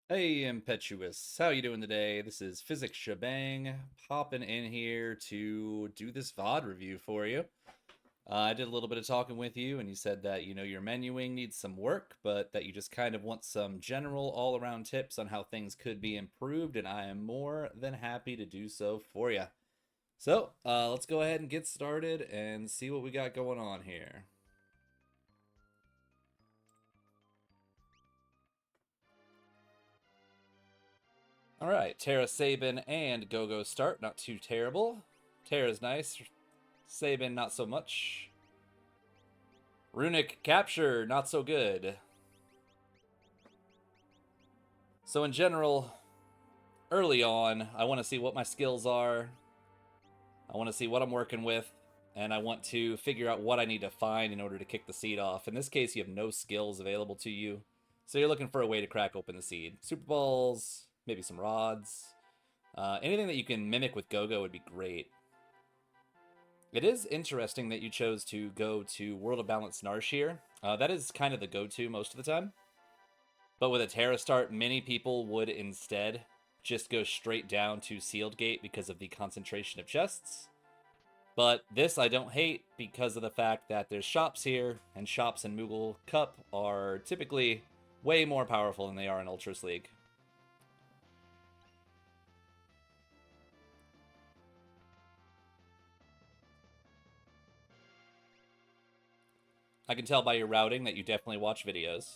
Hey, ImpEtchewus, how you doing today? This is Physics Shebang, popping in here to do this VOD review for you. I did a little bit of talking with you, and you said that, your menuing needs some work, but that you just kind of want some general all-around tips on how things could be improved, and I am more than happy to do so for you. So, let's go ahead and get started and see what we got going on here. All right, Terra Sabin and Go-Go start, not too terrible. Terra's nice, Sabin not so much. Runic capture, not so good. So in general, early on, I want to see what my skills are. I want to see what I'm working with, and I want to figure out what I need to find in order to kick the seed off. In this case, you have no skills available to you, so you're looking for a way to crack open the seed. Super balls, maybe some rods. Anything that you can mimic with Go-Go would be great. It is interesting that you chose to go to World of Balance Narsh here. That is kind of the go-to most of the time. But with a Terra start, many people would instead just go straight down to Sealed Gate because of the concentration of chests. But this I don't hate because of the fact that there's shops here, and shops in Moogle Cup are typically way more powerful than they are in Ultras League. I can tell by your routing that you definitely watch videos.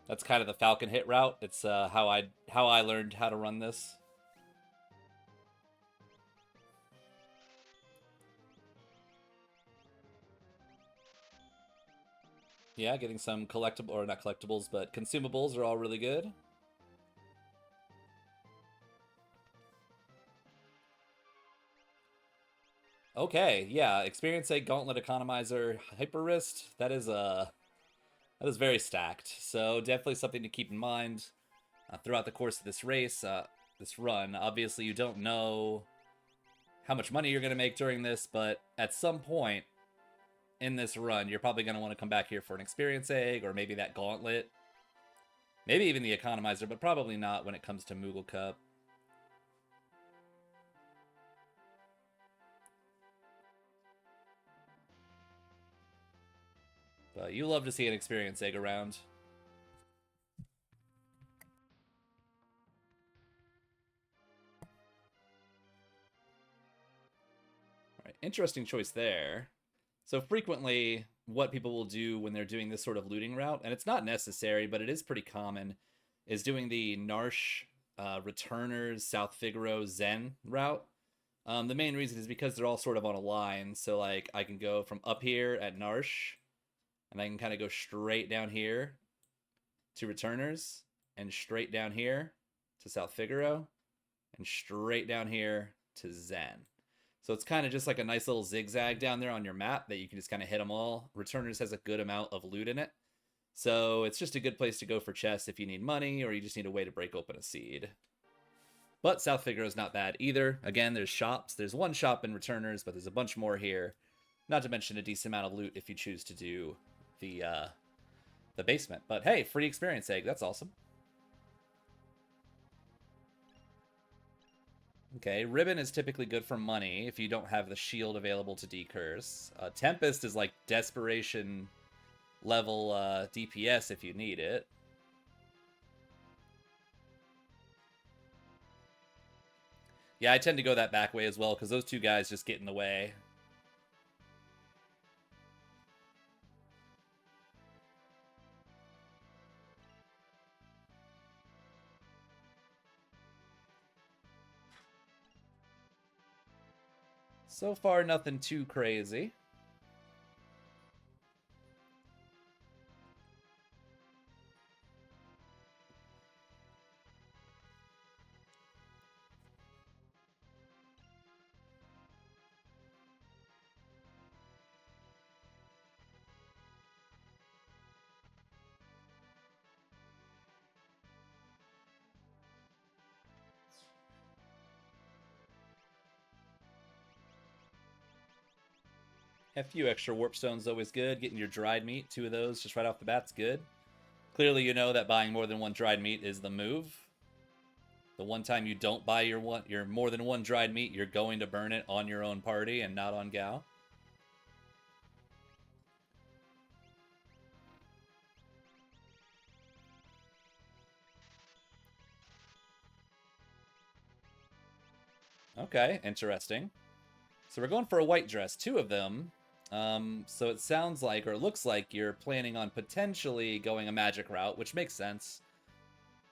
That's kind of the Falcon hit route. It's how I learned how to run this. Yeah, getting some collectible, or not collectibles, but consumables are all really good. Okay, yeah, experience a gauntlet economizer hyper wrist. That is very stacked. So definitely something to keep in mind throughout the course of this race, this run. Obviously, you don't know how much money you're going to make during this, but at some point in this run, you're probably going to want to come back here for an experience egg, or maybe that gauntlet, maybe even the economizer, but probably not when it comes to Moogle Cup. But you love to see an experience egg around. All right, interesting choice there. So frequently, what people will do when they're doing this sort of looting route, and it's not necessary, but it is pretty common, is doing the Narsh Returners, South Figaro, Zen route. The main reason is because they're all sort of on a line. So like I can go from up here at Narsh, and I can kind of go straight down here to Returners, and straight down here to South Figaro, and straight down here to Zen. So it's kind of just like a nice little zigzag down there on your map that you can just kind of hit them all. Returners has a good amount of loot in it. So it's just a good place to go for chests if you need money or you just need a way to break open a seed. But South Figaro is not bad either. Again, there's shops. There's one shop in Returners, but there's a bunch more here. Not to mention a decent amount of loot if you choose to do the basement. But hey, free experience egg. That's awesome. Okay, Ribbon is typically good for money if you don't have the shield available to decurse. Tempest is like desperation level DPS if you need it. Yeah, I tend to go that back way as well because those two guys just get in the way. So far, nothing too crazy. A few extra warp stones always good. Getting your dried meat, two of those just right off the bat's good. Clearly, you know that buying more than one dried meat is the move. The one time you don't buy your more than one dried meat, you're going to burn it on your own party and not on Gao. Okay, interesting. So we're going for a white dress, two of them. So it sounds like, or it looks like, you're planning on potentially going a magic route, which makes sense.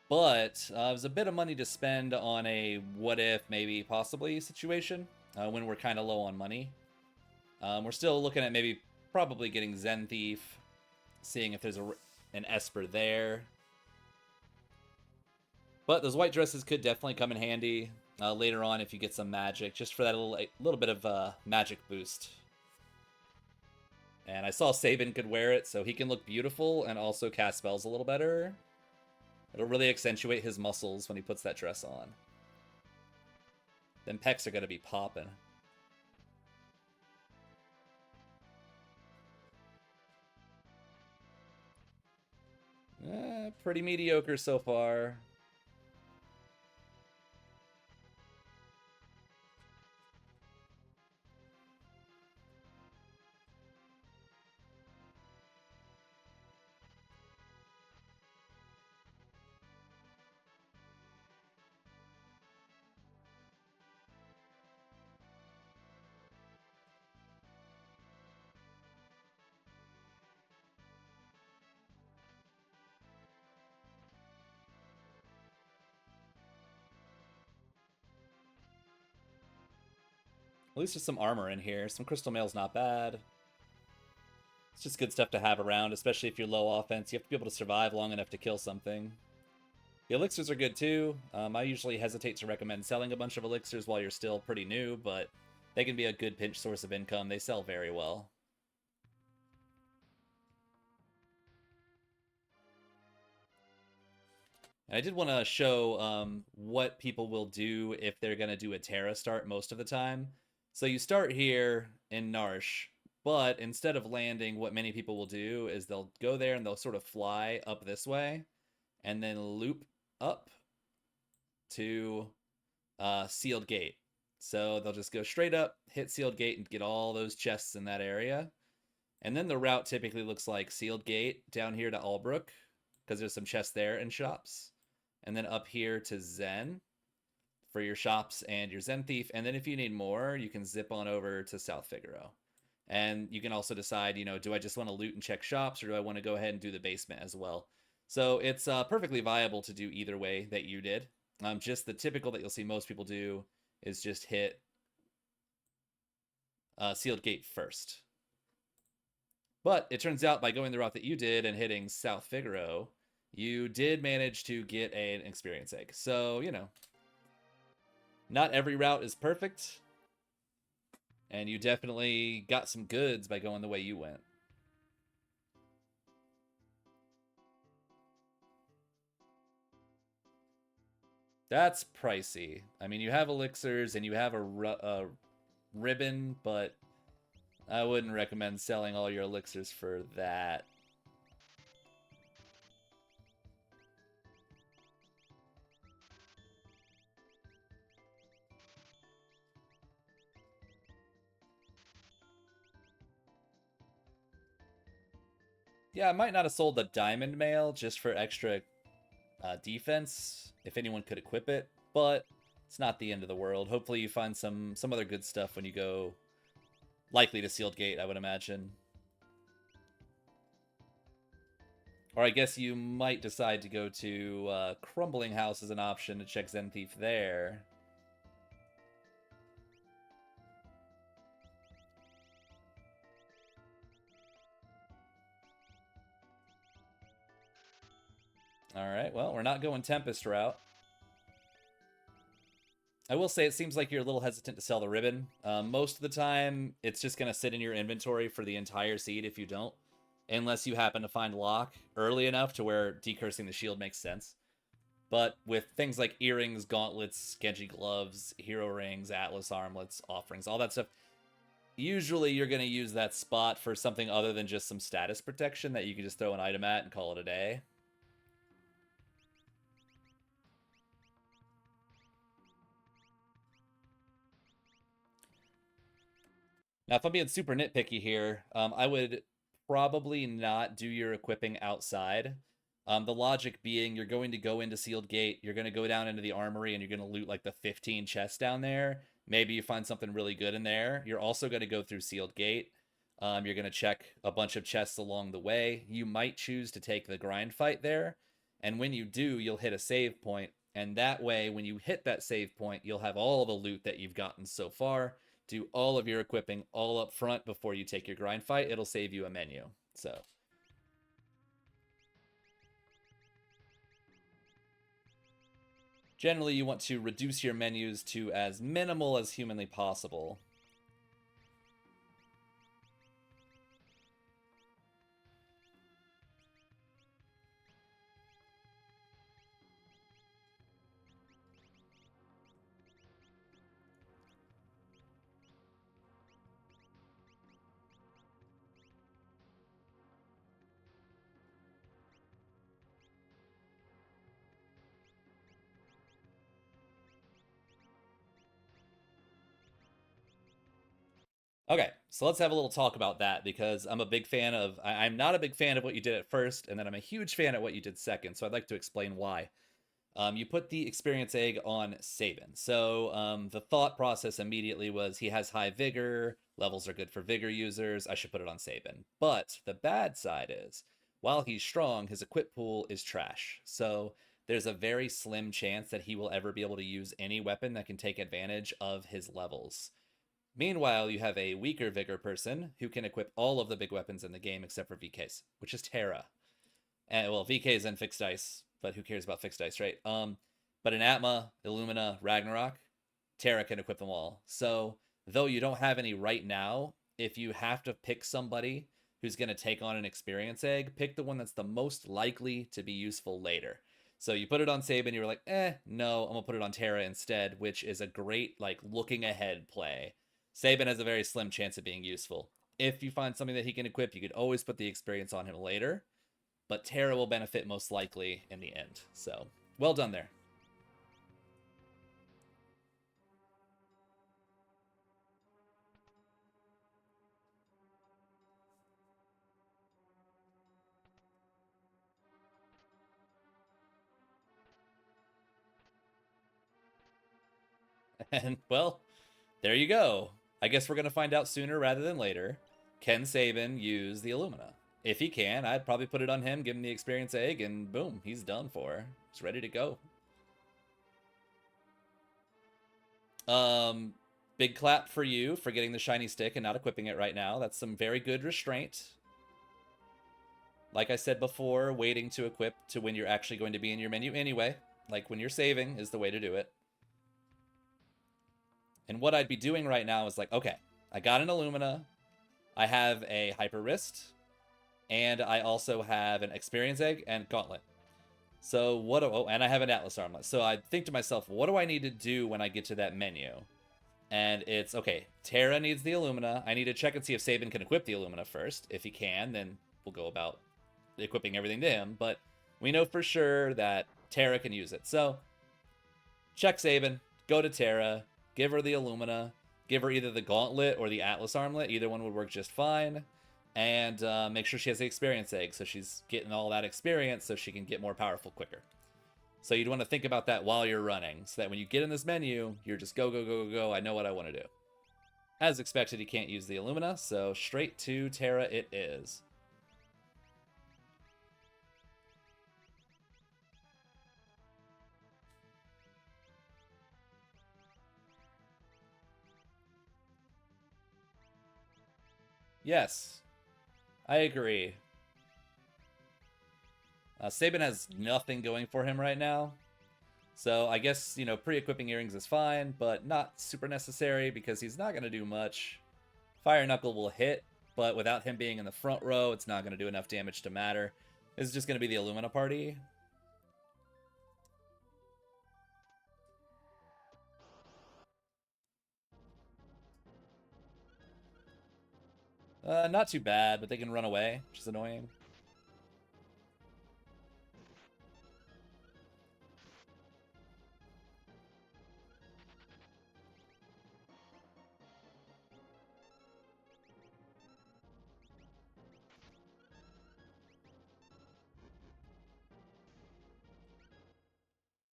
But there's a bit of money to spend on a what if, maybe, possibly situation when we're kind of low on money. We're still looking at maybe probably getting Zen Thief, seeing if there's an Esper there. But those white dresses could definitely come in handy later on if you get some magic, just for that little bit of magic boost. And I saw Sabin could wear it, so he can look beautiful and also cast spells a little better. It'll really accentuate his muscles when he puts that dress on. Then pecs are going to be popping. Pretty mediocre so far. At least there's some armor in here. Some crystal mail's not bad. It's just good stuff to have around, especially if you're low offense. You have to be able to survive long enough to kill something. The elixirs are good too. I usually hesitate to recommend selling a bunch of elixirs while you're still pretty new, but they can be a good pinch source of income. They sell very well. And I did want to show what people will do if they're going to do a Terra start most of the time. So you start here in Narsh, but instead of landing, what many people will do is they'll go there and they'll sort of fly up this way and then loop up to Sealed Gate. So they'll just go straight up, hit Sealed Gate, and get all those chests in that area. And then the route typically looks like Sealed Gate down here to Albrook, because there's some chests there and shops. And then up here to Zen for your shops and your Zen Thief. And then if you need more, you can zip on over to South Figaro. And you can also decide, do I just want to loot and check shops, or do I want to go ahead and do the basement as well? So it's perfectly viable to do either way that you did. Just the typical that you'll see most people do is just hit Sealed Gate first. But it turns out by going the route that you did and hitting South Figaro, you did manage to get an experience egg. So, not every route is perfect. And you definitely got some goods by going the way you went. That's pricey. I mean, you have elixirs and you have a ribbon, but I wouldn't recommend selling all your elixirs for that. Yeah, I might not have sold the diamond mail just for extra defense, if anyone could equip it, but it's not the end of the world. Hopefully you find some other good stuff when you go, likely to Sealed Gate, I would imagine. Or I guess you might decide to go to Crumbling House as an option to check Zen Thief there. Alright, well, we're not going Tempest route. I will say it seems like you're a little hesitant to sell the ribbon. Most of the time, it's just going to sit in your inventory for the entire seed if you don't. Unless you happen to find lock early enough to where decursing the shield makes sense. But with things like earrings, gauntlets, Genji gloves, hero rings, atlas armlets, offerings, all that stuff, usually you're going to use that spot for something other than just some status protection that you can just throw an item at and call it a day. Now, if I'm being super nitpicky here, I would probably not do your equipping outside. The logic being you're going to go into Sealed Gate, you're going to go down into the armory, and you're going to loot like the 15 chests down there. Maybe you find something really good in there. You're also going to go through Sealed Gate. You're going to check a bunch of chests along the way. You might choose to take the grind fight there. And when you do, you'll hit a save point. And that way, when you hit that save point, you'll have all the loot that you've gotten so far. Do all of your equipping all up front before you take your grind fight. It'll save you a menu. So generally, you want to reduce your menus to as minimal as humanly possible. Okay, so let's have a little talk about that because I'm a big fan of. I'm not a big fan of what you did at first, and then I'm a huge fan of what you did second. So I'd like to explain why. You put the experience egg on Sabin. So the thought process immediately was he has high vigor, levels are good for vigor users, I should put it on Sabin. But the bad side is, while he's strong, his equip pool is trash. So there's a very slim chance that he will ever be able to use any weapon that can take advantage of his levels. Meanwhile, you have a weaker vigor person who can equip all of the big weapons in the game except for VK's, which is Terra. And well, VK's and fixed dice, but who cares about fixed dice, right? But in Atma, Illumina, Ragnarok, Terra can equip them all. So though you don't have any right now, if you have to pick somebody who's going to take on an experience egg, pick the one that's the most likely to be useful later. So you put it on Sabin, you were like, no, I'm gonna put it on Terra instead, which is a great like looking ahead play. Sabin has a very slim chance of being useful. If you find something that he can equip, you could always put the experience on him later, but Terra will benefit most likely in the end. So, well done there. And, well, there you go. I guess we're going to find out sooner rather than later. Can Sabin use the Illumina? If he can, I'd probably put it on him, give him the experience egg, and boom, he's done for. He's ready to go. Um, Big clap for you for getting the shiny stick and not equipping it right now. That's some very good restraint. Like I said before, waiting to equip to when you're actually going to be in your menu anyway. Like when you're saving is the way to do it. And what I'd be doing right now is like, okay, I got an Illumina, I have a Hyper Wrist, and I also have an Experience Egg and Gauntlet. So what? Oh, and I have an Atlas Armlet. So I think to myself, what do I need to do when I get to that menu? And it's, okay, Terra needs the Illumina. I need to check and see if Sabin can equip the Illumina first. If he can, then we'll go about equipping everything to him. But we know for sure that Terra can use it. So check Sabin, go to Terra, give her the Illumina, give her either the Gauntlet or the Atlas Armlet. Either one would work just fine. And make sure she has the experience egg so she's getting all that experience so she can get more powerful quicker. So you'd want to think about that while you're running so that when you get in this menu, you're just go, go, go, go, go. I know what I want to do. As expected, you can't use the Illumina, so straight to Terra it is. Yes, I agree. Sabin has nothing going for him right now. So I guess, pre-equipping earrings is fine, but not super necessary because he's not going to do much. Fire Knuckle will hit, but without him being in the front row, it's not going to do enough damage to matter. This is just going to be the Illumina party. Not too bad, but they can run away, which is annoying.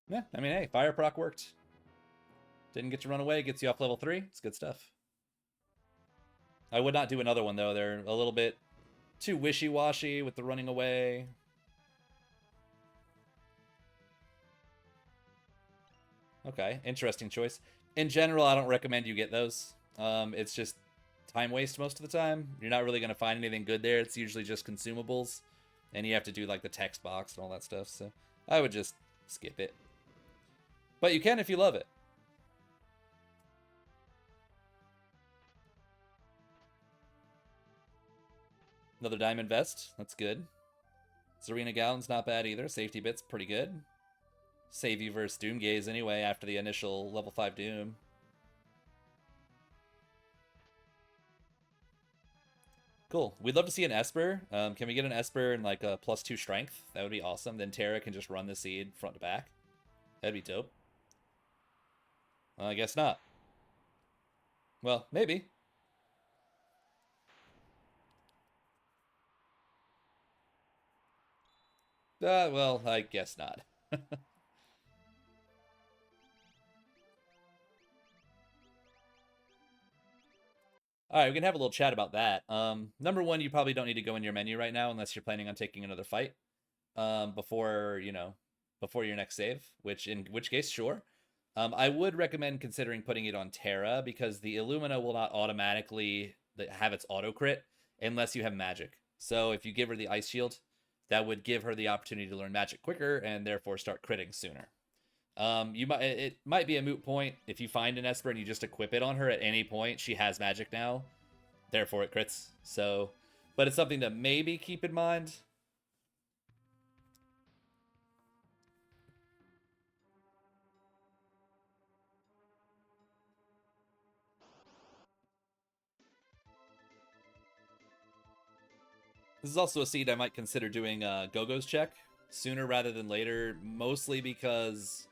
Yeah, I mean, hey, fire proc worked. Didn't get you run away, gets you off level 3. It's good stuff. I would not do another one, though. They're a little bit too wishy-washy with the running away. Okay, interesting choice. In general, I don't recommend you get those. It's just time waste most of the time. You're not really going to find anything good there. It's usually just consumables. And you have to do like the text box and all that stuff. So I would just skip it. But you can if you love it. Another diamond vest. That's good. Serena Gallon's not bad either. Safety bit's pretty good. Save you versus Doomgaze anyway after the initial level 5 Doom. Cool. We'd love to see an Esper. Can we get an Esper and like a +2 strength? That would be awesome. Then Terra can just run the seed front to back. That'd be dope. Well, I guess not. Well, maybe. Well, I guess not. All right, we can have a little chat about that. Number one, you probably don't need to go in your menu right now unless you're planning on taking another fight before your next save. In which case, sure. I would recommend considering putting it on Terra because the Illumina will not automatically have its auto crit unless you have magic. So if you give her the Ice Shield, that would give her the opportunity to learn magic quicker and therefore start critting sooner. It might be a moot point if you find an Esper and you just equip it on her at any point. She has magic now, therefore it crits. So, but it's something to maybe keep in mind. This is also a seed I might consider doing Gogo's check sooner rather than later, mostly because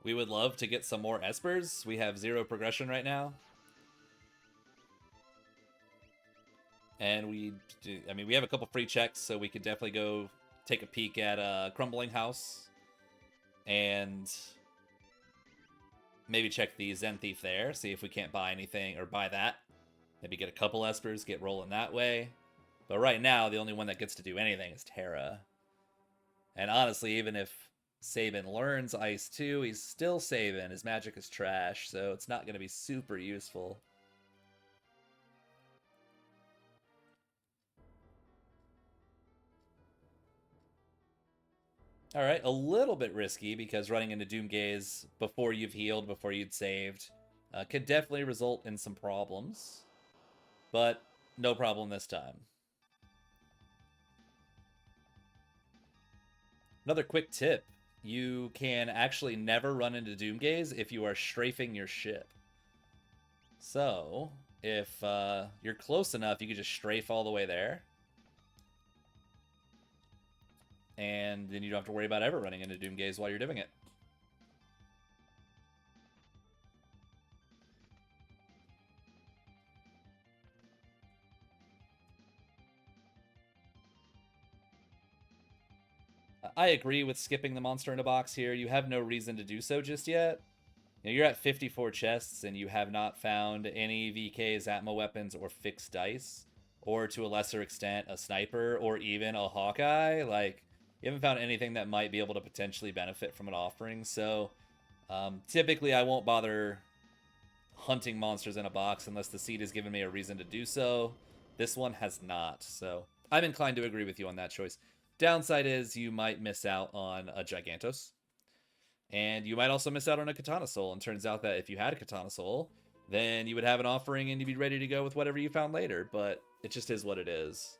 we would love to get some more Espers. We have 0 progression right now. And we have a couple free checks, so we could definitely go take a peek at Crumbling House. And maybe check the Zen Thief there, see if we can't buy anything, or buy that. Maybe get a couple Espers, get rolling that way. But right now, the only one that gets to do anything is Terra. And honestly, even if Sabin learns Ice 2, he's still Sabin. His magic is trash, so it's not going to be super useful. Alright, a little bit risky because running into Doomgaze before you've healed, before you'd saved, could definitely result in some problems. But no problem this time. Another quick tip. You can actually never run into Doomgaze if you are strafing your ship. So, if you're close enough, you can just strafe all the way there. And then you don't have to worry about ever running into Doomgaze while you're doing it. I agree with skipping the monster in a box here. You have no reason to do so just yet. You're at 54 chests and you have not found any VKs, Atma weapons, or fixed dice. Or to a lesser extent, a sniper, or even a Hawkeye. Like, you haven't found anything that might be able to potentially benefit from an offering. So, typically I won't bother hunting monsters in a box unless the seed has given me a reason to do so. This one has not. So, I'm inclined to agree with you on that choice. Downside is you might miss out on a Gigantos. And you might also miss out on a Katana Soul. And turns out that if you had a Katana Soul, then you would have an offering and you'd be ready to go with whatever you found later. But it just is what it is.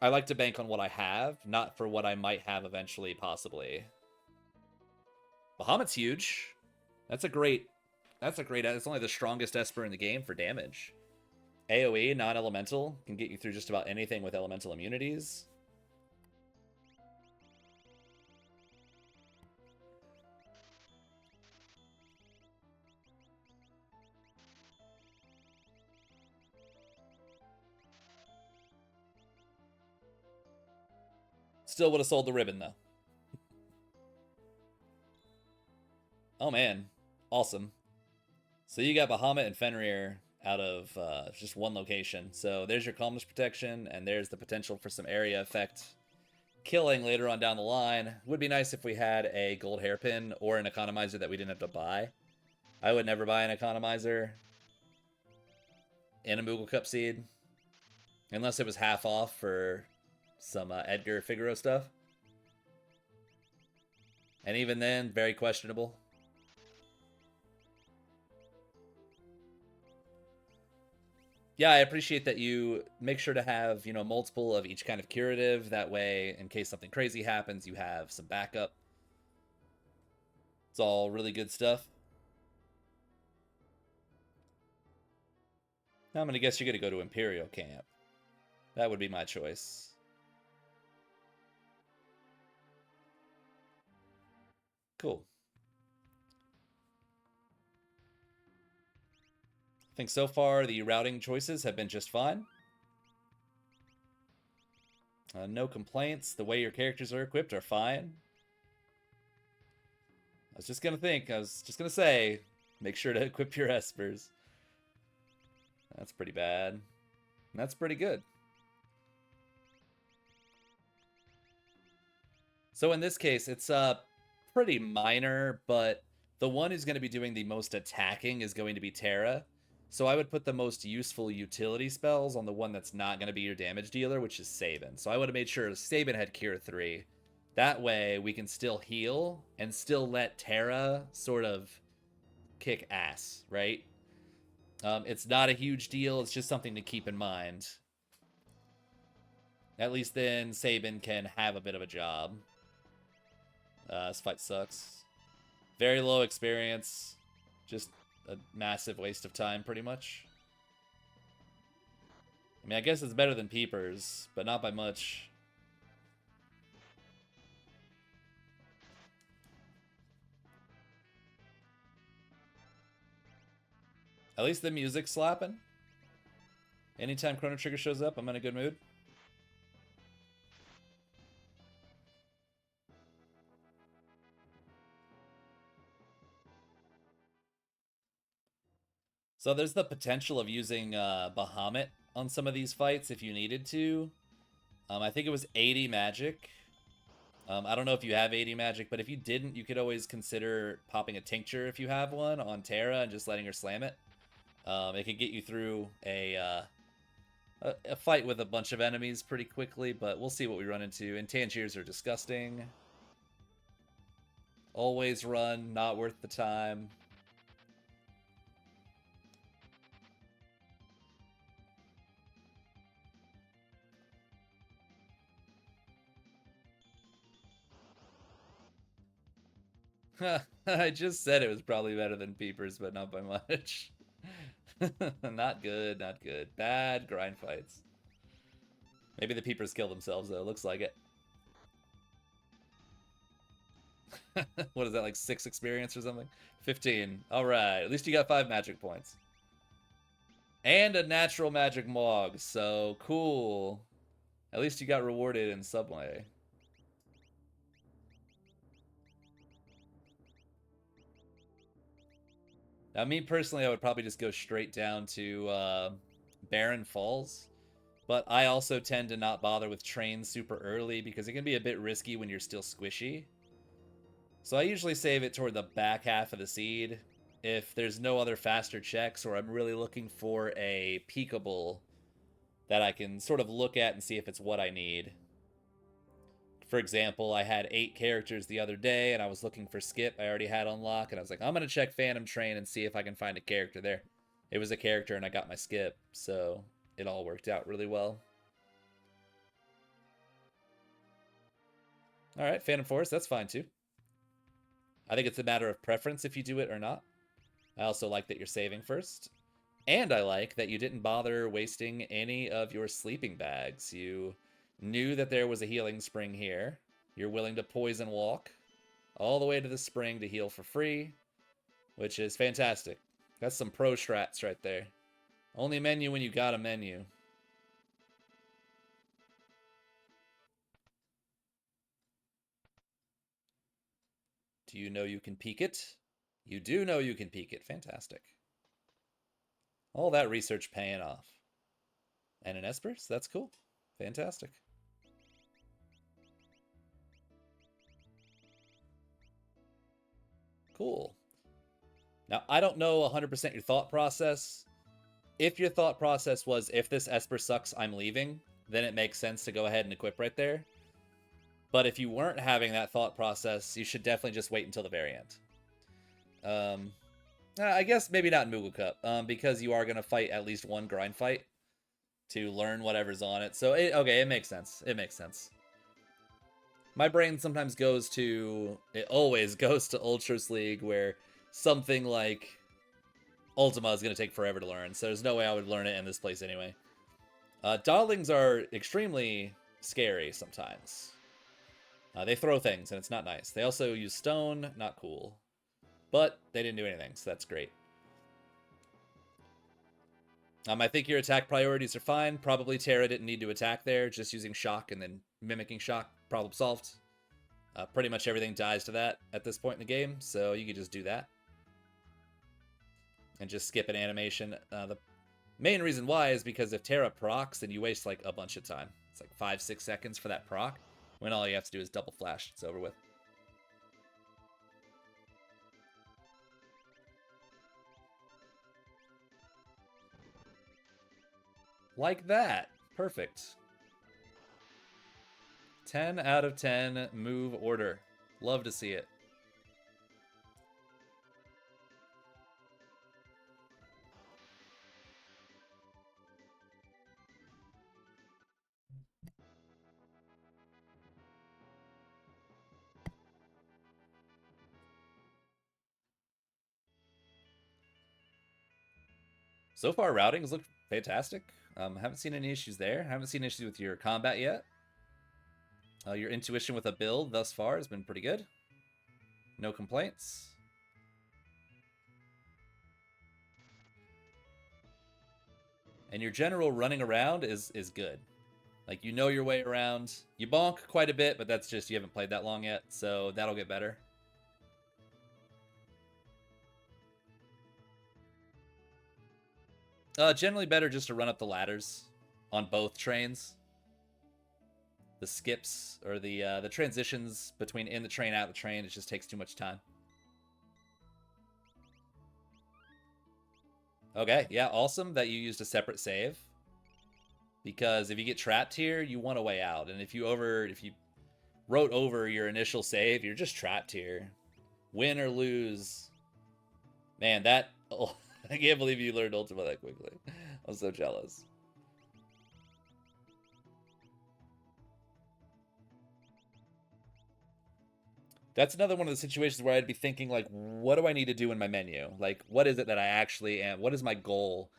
I like to bank on what I have, not for what I might have eventually, possibly. Bahamut's huge. That's it's only the strongest Esper in the game for damage. AoE, non-elemental, can get you through just about anything with elemental immunities. Still would have sold the ribbon, though. Oh man, awesome. So you got Bahamut and Fenrir out of just one location. So there's your calmness protection, and there's the potential for some area effect killing later on down the line. Would be nice if we had a gold hairpin or an economizer that we didn't have to buy. I would never buy an economizer in a Moogle Cup seed unless it was half off for some Edgar Figaro stuff. And even then, very questionable. Yeah, I appreciate that you make sure to have, multiple of each kind of curative. That way, in case something crazy happens, you have some backup. It's all really good stuff. Now I'm going to guess you're going to go to Imperial Camp. That would be my choice. Cool. I think so far the routing choices have been just fine. No complaints. The way your characters are equipped are fine. I was just going to say, make sure to equip your Espers. That's pretty bad. That's pretty good. So in this case, it's pretty minor, but the one who's going to be doing the most attacking is going to be Terra. So I would put the most useful utility spells on the one that's not going to be your damage dealer, which is Sabin. So I would have made sure Sabin had Cure 3. That way we can still heal and still let Terra sort of kick ass, right? It's not a huge deal. It's just something to keep in mind. At least then Sabin can have a bit of a job. This fight sucks. Very low experience. Just a massive waste of time, pretty much. I mean, I guess it's better than Peepers, but not by much. At least the music's slapping. Anytime Chrono Trigger shows up, I'm in a good mood. So there's the potential of using Bahamut on some of these fights if you needed to. I think it was 80 magic. I don't know if you have 80 magic, but if you didn't, you could always consider popping a tincture if you have one on Terra and just letting her slam it. It could get you through a fight with a bunch of enemies pretty quickly, but we'll see what we run into. And Tangiers are disgusting. Always run, not worth the time. I just said it was probably better than Peepers, but not by much. Not good, not good. Bad grind fights. Maybe the Peepers kill themselves, though. Looks like it. What is that, like 6 experience or something? 15. Alright, at least you got 5 magic points. And a natural magic Mog, so cool. At least you got rewarded in some way. Now, me personally, I would probably just go straight down to Barren Falls. But I also tend to not bother with trains super early because it can be a bit risky when you're still squishy. So I usually save it toward the back half of the seed. If there's no other faster checks or I'm really looking for a peakable that I can sort of look at and see if it's what I need. For example, I had 8 characters the other day and I was looking for Skip I already had unlocked, and I was like, I'm going to check Phantom Train and see if I can find a character there. It was a character and I got my Skip, so it all worked out really well. Alright, Phantom Force, that's fine too. I think it's a matter of preference if you do it or not. I also like that you're saving first. And I like that you didn't bother wasting any of your sleeping bags. You knew that there was a healing spring here. You're willing to poison walk all the way to the spring to heal for free, which is fantastic. That's some pro strats right there. Only menu when you got a menu. Do you know you can peek it? You do know you can peek it. Fantastic. All that research paying off. And an Espers? That's cool. Fantastic. Cool. Now, I don't know 100% your thought process. If your thought process was, if this Esper sucks, I'm leaving, then it makes sense to go ahead and equip right there. But if you weren't having that thought process, you should definitely just wait until the very end. I guess maybe not in Moogle Cup, because you are going to fight at least one grind fight to learn whatever's on it. So, okay, it makes sense. It makes sense. My brain sometimes goes to, it always goes to Ultros League, where something like Ultima is going to take forever to learn, so there's no way I would learn it in this place anyway. Dodlings are extremely scary sometimes. They throw things, and it's not nice. They also use stone, not cool. But they didn't do anything, so that's great. I think your attack priorities are fine. Probably Terra didn't need to attack there, just using shock and then mimicking shock, problem solved. Pretty much everything dies to that at this point in the game, so you could just do that. And just skip an animation. The main reason why is because if Terra procs, then you waste like a bunch of time. It's like 5-6 seconds for that proc, when all you have to do is double flash. It's over with. Like that. Perfect. 10 out of 10 move order. Love to see it. So far, routings look fantastic. Haven't seen any issues there. Haven't seen issues with your combat yet. Your intuition with a build thus far has been pretty good. No complaints. And your general running around is good. Like, you know your way around. You bonk quite a bit, but that's just you haven't played that long yet, so that'll get better. Generally better just to run up the ladders on both trains. The skips or the transitions between in the train, out the train, it just takes too much time. Okay, yeah, awesome that you used a separate save. Because if you get trapped here, you want a way out. And if you wrote over your initial save, you're just trapped here. Win or lose. Man, that... Oh, I can't believe you learned Ultima that quickly. I'm so jealous. That's another one of the situations where I'd be thinking, like, what do I need to do in my menu? Like, what is it that I actually am? What is my goal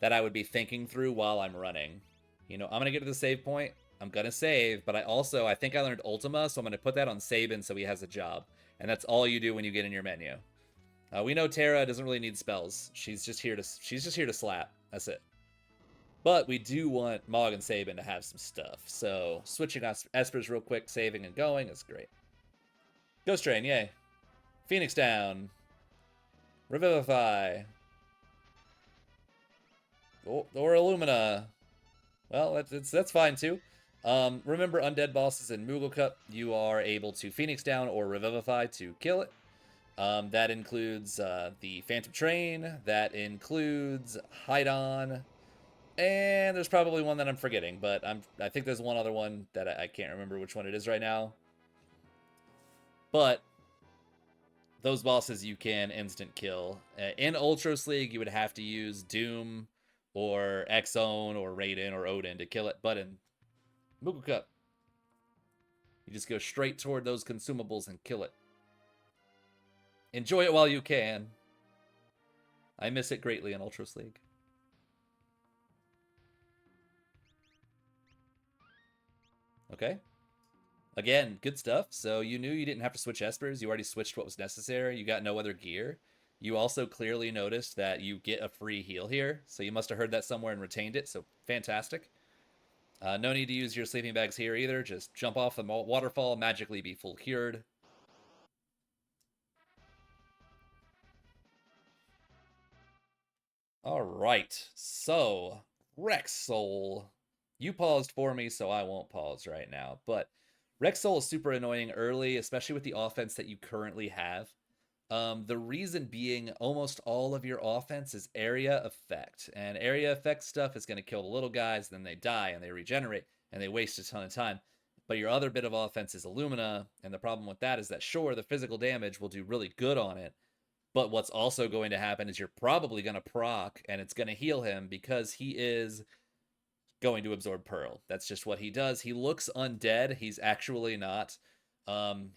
that I would be thinking through while I'm running? You know, I'm going to get to the save point. I'm going to save, but I think I learned Ultima, so I'm going to put that on Sabin so he has a job. And that's all you do when you get in your menu. We know Terra doesn't really need spells. She's just here to slap. That's it. But we do want Mog and Sabin to have some stuff. So switching Espers real quick, saving and going is great. Ghost Train, yay. Phoenix down. Revivify. Or Illumina. Well, that's fine too. Remember, undead bosses in Moogle Cup, you are able to Phoenix down or Revivify to kill it. That includes the Phantom Train. That includes Hydon. And there's probably one that I'm forgetting, but I think there's one other one that I can't remember which one it is right now. But those bosses you can instant kill. In Ultros League, you would have to use Doom or Exone or Raiden or Odin to kill it. But in Moogle Cup, you just go straight toward those consumables and kill it. Enjoy it while you can. I miss it greatly in Ultros League. Okay. Again, good stuff. So you knew you didn't have to switch Espers. You already switched what was necessary. You got no other gear. You also clearly noticed that you get a free heal here. So you must have heard that somewhere and retained it. So fantastic. No need to use your sleeping bags here either. Just jump off the waterfall, magically be full cured. All right. So, Rexol. You paused for me, so I won't pause right now. But Rexol is super annoying early, especially with the offense that you currently have. The reason being almost all of your offense is area effect. And area effect stuff is going to kill the little guys, then they die and they regenerate and they waste a ton of time. But your other bit of offense is Illumina, and the problem with that is that sure, the physical damage will do really good on it, but what's also going to happen is you're probably going to proc and it's going to heal him because he is going to absorb Pearl. That's just what he does. He looks undead. He's actually not.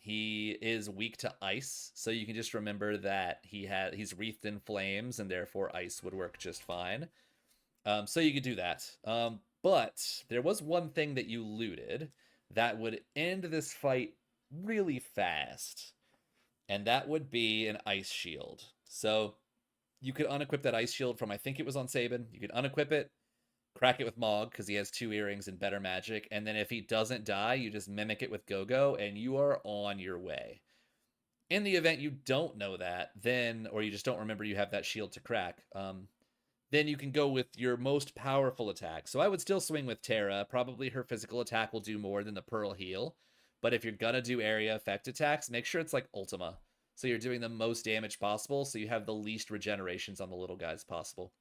He is weak to ice, so you can just remember that he's wreathed in flames, and therefore ice would work just fine. So you could do that. But there was one thing that you looted that would end this fight really fast, and that would be an ice shield. So you could unequip that ice shield from, I think it was on Sabin. You could unequip it, crack it with Mog because he has 2 earrings and better magic, and then if he doesn't die, you just mimic it with Go-Go, and you are on your way. In the event you don't know that, then, or you just don't remember you have that shield to crack, then you can go with your most powerful attack. So I would still swing with Terra. Probably her physical attack will do more than the Pearl heal. But if you're gonna do area effect attacks, make sure it's like Ultima. So you're doing the most damage possible, so you have the least regenerations on the little guys possible.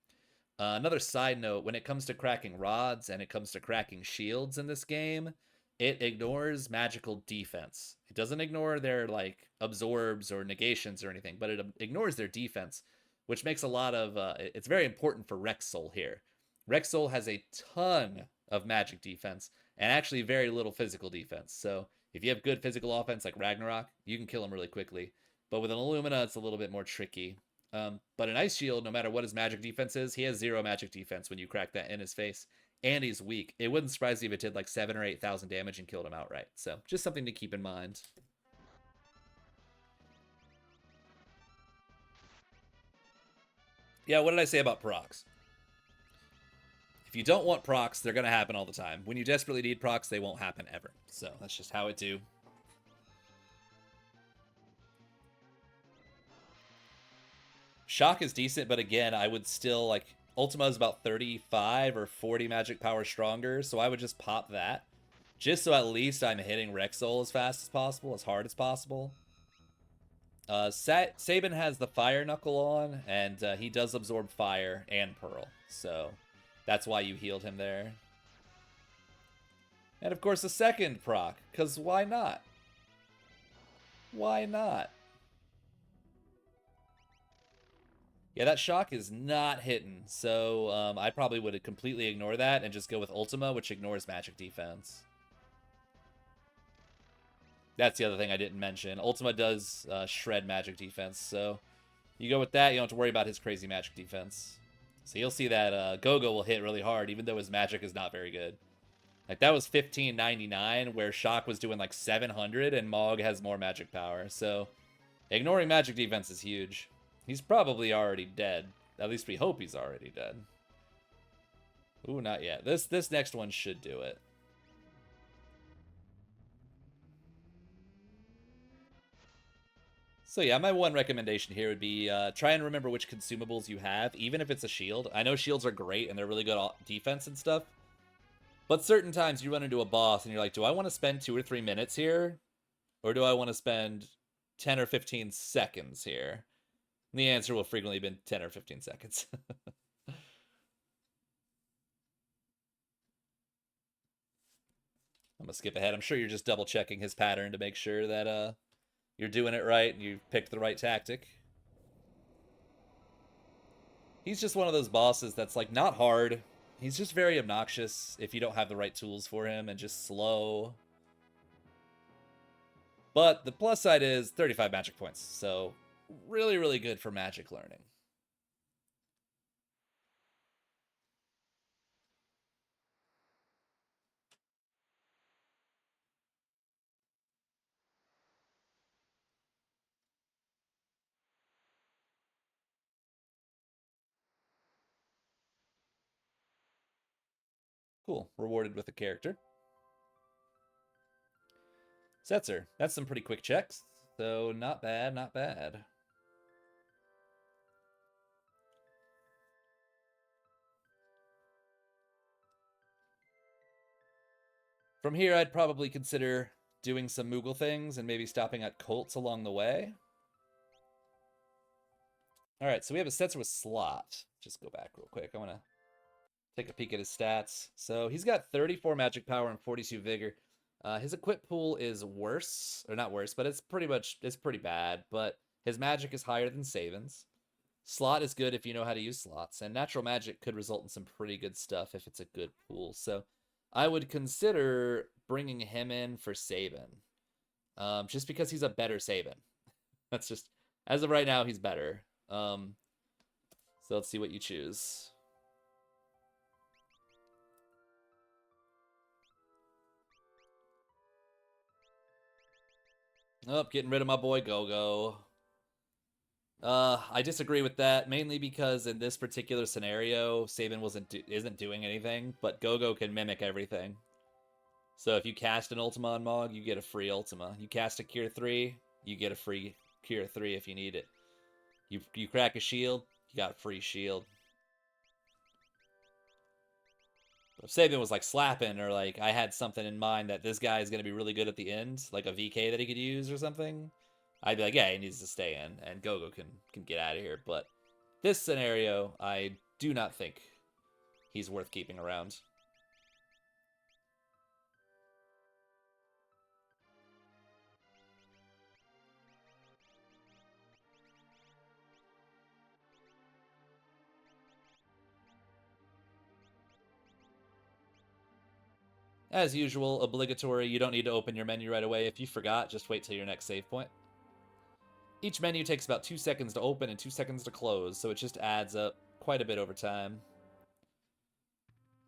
Another side note, when it comes to cracking rods and it comes to cracking shields in this game, it ignores magical defense. It doesn't ignore their like absorbs or negations or anything, but it ignores their defense, which makes a lot of it's very important for Rexol here. Rexol has a ton of magic defense and actually very little physical defense. So if you have good physical offense like Ragnarok, you can kill him really quickly. But with an Illumina, it's a little bit more tricky. But an Ice Shield, no matter what his magic defense is, he has 0 magic defense when you crack that in his face. And he's weak. It wouldn't surprise me if it did like 7 or 8,000 damage and killed him outright. So just something to keep in mind. Yeah, what did I say about procs? If you don't want procs, they're going to happen all the time. When you desperately need procs, they won't happen ever. So that's just how it do. Shock is decent, but again, I would still like Ultima is about 35 or 40 magic power stronger, so I would just pop that. Just so at least I'm hitting Rexol as fast as possible, as hard as possible. Sabin has the Fire Knuckle on, and he does absorb fire and Pearl, so that's why you healed him there. And of course, a second proc, because why not? Why not? Yeah, that shock is not hitting, so I probably would completely ignore that and just go with Ultima, which ignores magic defense. That's the other thing I didn't mention. Ultima does shred magic defense, so you go with that, you don't have to worry about his crazy magic defense. So you'll see that Gogo will hit really hard, even though his magic is not very good. Like, that was 1599, where Shock was doing like 700, and Mog has more magic power, so ignoring magic defense is huge. He's probably already dead. At least we hope he's already dead. Ooh, not yet. This next one should do it. So yeah, my one recommendation here would be try and remember which consumables you have, even if it's a shield. I know shields are great and they're really good defense and stuff, but certain times you run into a boss and you're like, do I want to spend 2 or 3 minutes here? Or do I want to spend 10 or 15 seconds here? And the answer will frequently be 10 or 15 seconds. I'm gonna skip ahead. I'm sure you're just double checking his pattern to make sure that you're doing it right and you picked the right tactic. He's just one of those bosses that's like not hard. He's just very obnoxious if you don't have the right tools for him, and just slow. But the plus side is 35 magic points, so really, really good for magic learning. Cool. Rewarded with a character. Setzer. That's some pretty quick checks. So not bad, not bad. From here, I'd probably consider doing some Moogle things and maybe stopping at Colts along the way. All right, so we have a Setzer with Slot. Just go back real quick. I want to take a peek at his stats. So he's got 34 magic power and 42 vigor. His equip pool is worse, or not worse, but it's pretty bad. But his magic is higher than Saban's. Slot is good if you know how to use slots, and natural magic could result in some pretty good stuff if it's a good pool. So I would consider bringing him in for Saban, just because he's a better Saban. That's just, as of right now, he's better. So let's see what you choose. Oh, getting rid of my boy Go-Go. I disagree with that, mainly because in this particular scenario, Saban isn't doing anything, but Go-Go can mimic everything. So if you cast an Ultima on Mog, you get a free Ultima. You cast a Cure 3, you get a free Cure 3 if you need it. You crack a shield, you got a free shield. If Saban was like slapping, or like I had something in mind that this guy is going to be really good at the end, like a VK that he could use or something, I'd be like, yeah, he needs to stay in, and Go-Go can get out of here. But this scenario, I do not think he's worth keeping around. As usual, obligatory, you don't need to open your menu right away. If you forgot, just wait till your next save point. Each menu takes about 2 seconds to open and 2 seconds to close, so it just adds up quite a bit over time.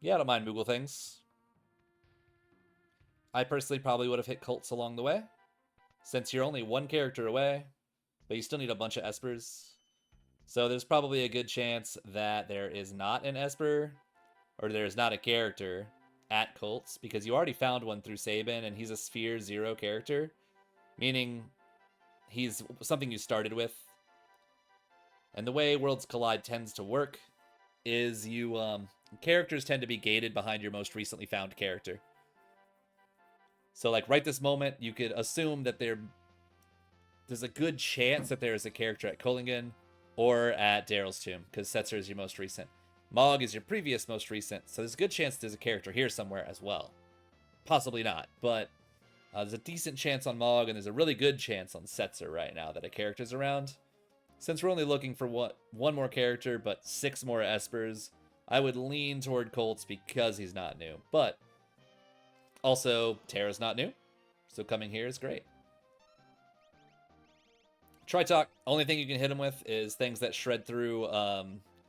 Yeah, I don't mind Moogle things. I personally probably would have hit Cults along the way, since you're only one character away, but you still need a bunch of Espers. So there's probably a good chance that there is not an Esper, or there's not a character at Cults, because you already found one through Saban, and he's a Sphere 0 character, meaning he's something you started with. And the way Worlds Collide tends to work is characters tend to be gated behind your most recently found character. So like right this moment, you could assume that there's a good chance that there is a character at Cullingan or at Daryl's Tomb, because Setzer is your most recent. Mog is your previous most recent, so there's a good chance there's a character here somewhere as well. Possibly not, but there's a decent chance on Mog, and there's a really good chance on Setzer right now that a character's around. Since we're only looking for one more character, but 6 more Espers, I would lean toward Colts because he's not new. But also, Terra's not new, so coming here is great. Tritalk, only thing you can hit him with is things that shred through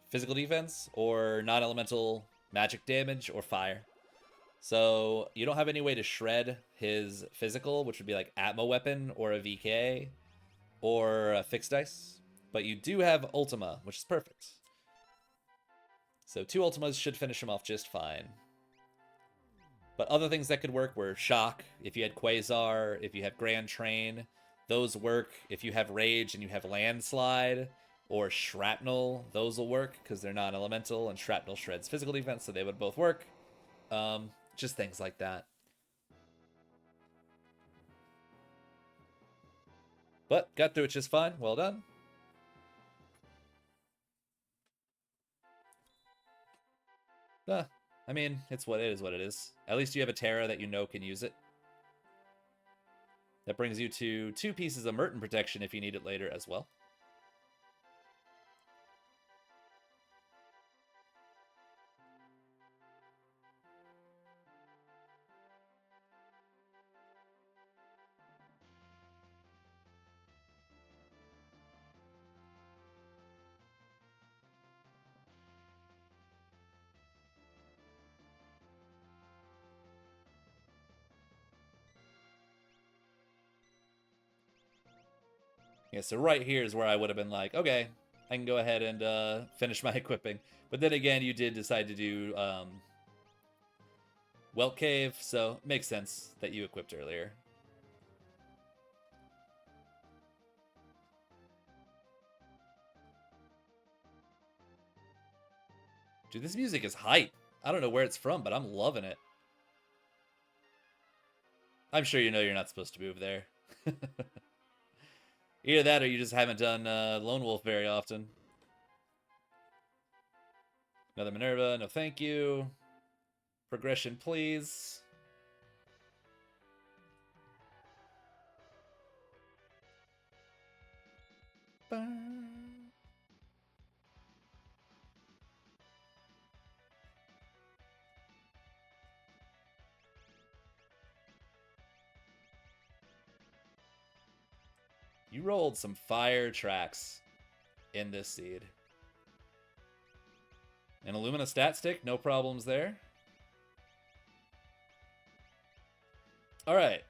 physical defense or non-elemental magic damage or fire. So you don't have any way to shred his physical, which would be like Atmo Weapon or a VK or a Fixed Dice. But you do have Ultima, which is perfect. So 2 Ultimas should finish him off just fine. But other things that could work were Shock, if you had Quasar, if you have Grand Train. Those work if you have Rage and you have Landslide. Or Shrapnel, those will work because they're non-elemental, and Shrapnel shreds physical defense, so they would both work. Just things like that. But got through it just fine. Well done. I mean, it's what it is what it is. At least you have a Terra that you know can use it. That brings you to 2 pieces of Merton protection if you need it later as well. Yeah, so right here is where I would have been like, okay, I can go ahead and finish my equipping. But then again, you did decide to do Welt Cave, so it makes sense that you equipped earlier. Dude, this music is hype. I don't know where it's from, but I'm loving it. I'm sure you know you're not supposed to move there. Either that or you just haven't done Lone Wolf very often. Another Minerva, no thank you. Progression, please. You rolled some fire tracks in this seed. An Illumina stat stick, no problems there. Alright.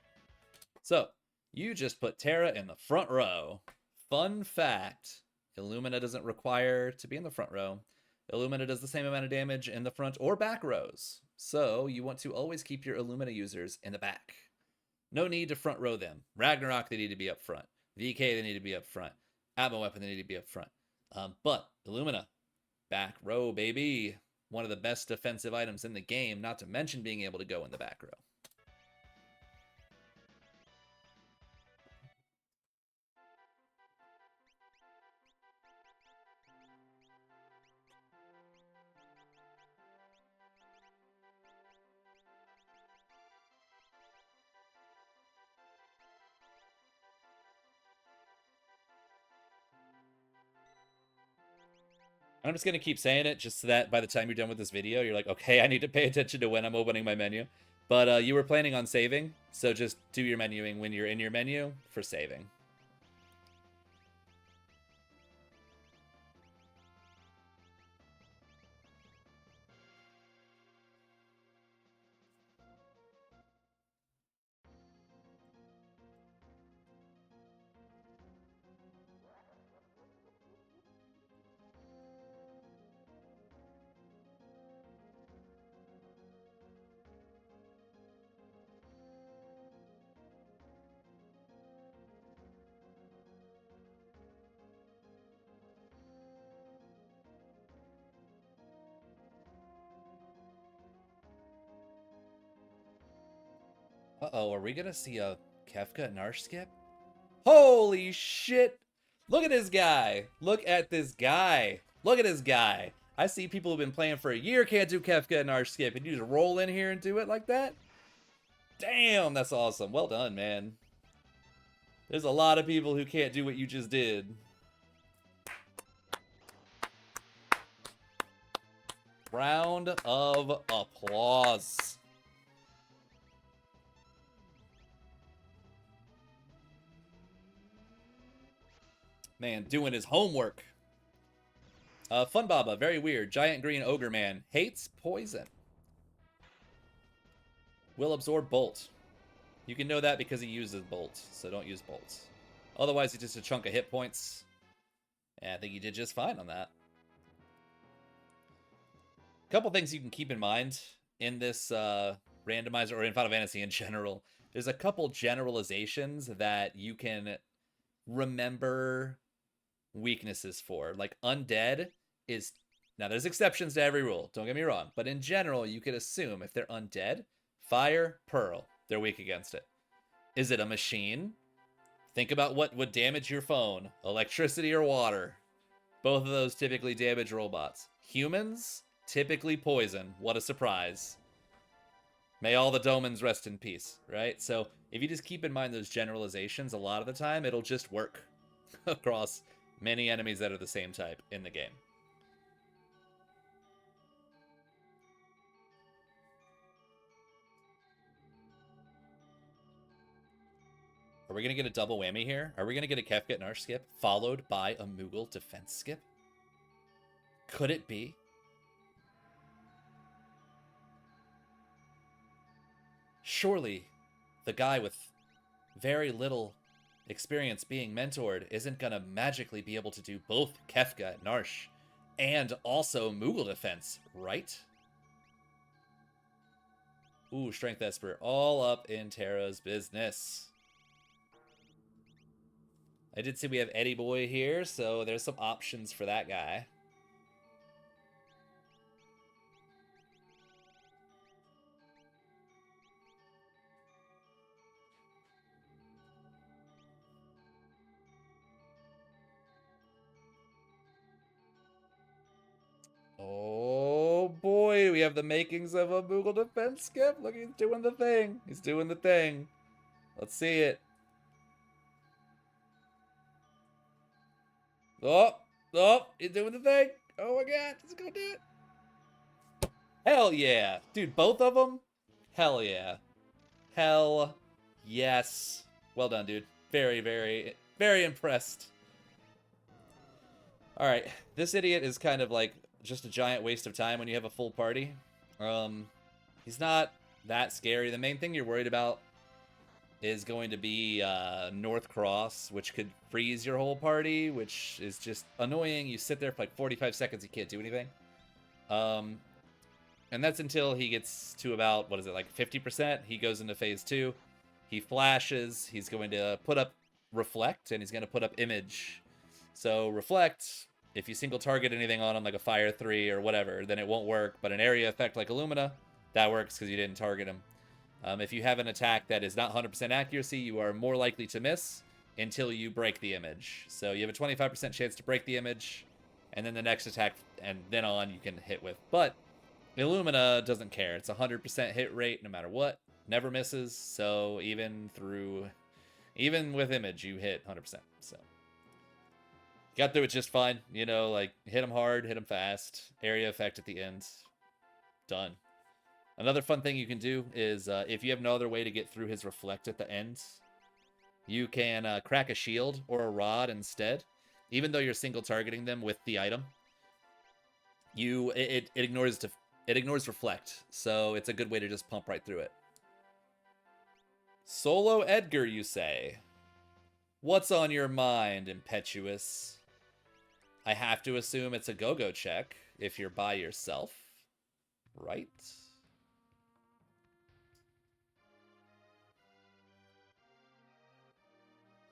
So, you just put Terra in the front row. Fun fact, Illumina doesn't require to be in the front row. Illumina does the same amount of damage in the front or back rows. So, you want to always keep your Illumina users in the back. No need to front row them. Ragnarok, they need to be up front. VK, they need to be up front. Atma Weapon, they need to be up front. But Illumina, back row, baby. One of the best defensive items in the game, not to mention being able to go in the back row. I'm just going to keep saying it just so that by the time you're done with this video, you're like, okay, I need to pay attention to when I'm opening my menu. But you were planning on saving, so just do your menuing when you're in your menu for saving. Uh-oh, are we going to see a Kefka Narsh skip? Holy shit! Look at this guy! Look at this guy! Look at this guy! I see people who've been playing for a year can't do Kefka Narsh skip, and you just roll in here and do it like that? Damn, that's awesome. Well done, man. There's a lot of people who can't do what you just did. Round of applause. Man, doing his homework. Fun Baba, very weird. Giant green ogre man. Hates poison. Will absorb bolt. You can know that because he uses bolt, so don't use bolt. Otherwise, it's just a chunk of hit points. And I think you did just fine on that. A couple things you can keep in mind in this randomizer, or in Final Fantasy in general. There's a couple generalizations that you can remember weaknesses for. Like undead is, now there's exceptions to every rule, don't get me wrong, but in general you could assume if they're undead, fire, pearl, they're weak against it. Is it a machine? Think about what would damage your phone. Electricity or water. Both of those typically damage robots. Humans, typically poison. What a surprise. May all the Domans rest in peace, right? So if you just keep in mind those generalizations, a lot of the time it'll just work across many enemies that are the same type in the game. Are we going to get a double whammy here? Are we going to get a Kefka Narsh skip followed by a Moogle defense skip? Could it be? Surely the guy with very little experience being mentored isn't going to magically be able to do both Kefka Narsh and also Moogle defense, right? Ooh, Strength Esper, all up in Terra's business. I did see we have Eddie Boy here, so there's some options for that guy. we have the makings of a Moogle defense skip. Look, he's doing the thing. He's doing the thing. Let's see it. Oh, he's doing the thing. Oh my god, he's gonna do it. Hell yeah. Dude, both of them? Hell yeah. Hell yes. Well done, dude. Very, very, very impressed. Alright, this idiot is kind of like just a giant waste of time when you have a full party. He's not that scary. The main thing you're worried about is going to be North Cross, which could freeze your whole party, which is just annoying. You sit there for like 45 seconds, you can't do anything. And that's until he gets to about, what is it, like 50%? He goes into phase 2. He flashes. He's going to put up Reflect, and he's going to put up Image. So Reflect, if you single target anything on him, like a Fire 3 or whatever, then it won't work. But an area effect like Illumina, that works because you didn't target him. If you have an attack that is not 100% accuracy, you are more likely to miss until you break the image. So you have a 25% chance to break the image, and then the next attack and then on you can hit with. But Illumina doesn't care. It's 100% hit rate no matter what. Never misses. So even with image, you hit 100%. So got through it just fine. You know, like hit him hard, hit him fast. Area effect at the end. Done. Another fun thing you can do is if you have no other way to get through his Reflect at the end, you can crack a shield or a rod instead. Even though you're single targeting them with the item, it ignores Reflect, so it's a good way to just pump right through it. Solo Edgar, you say? What's on your mind, ImpEtchewus? I have to assume it's a go-go check if you're by yourself, right?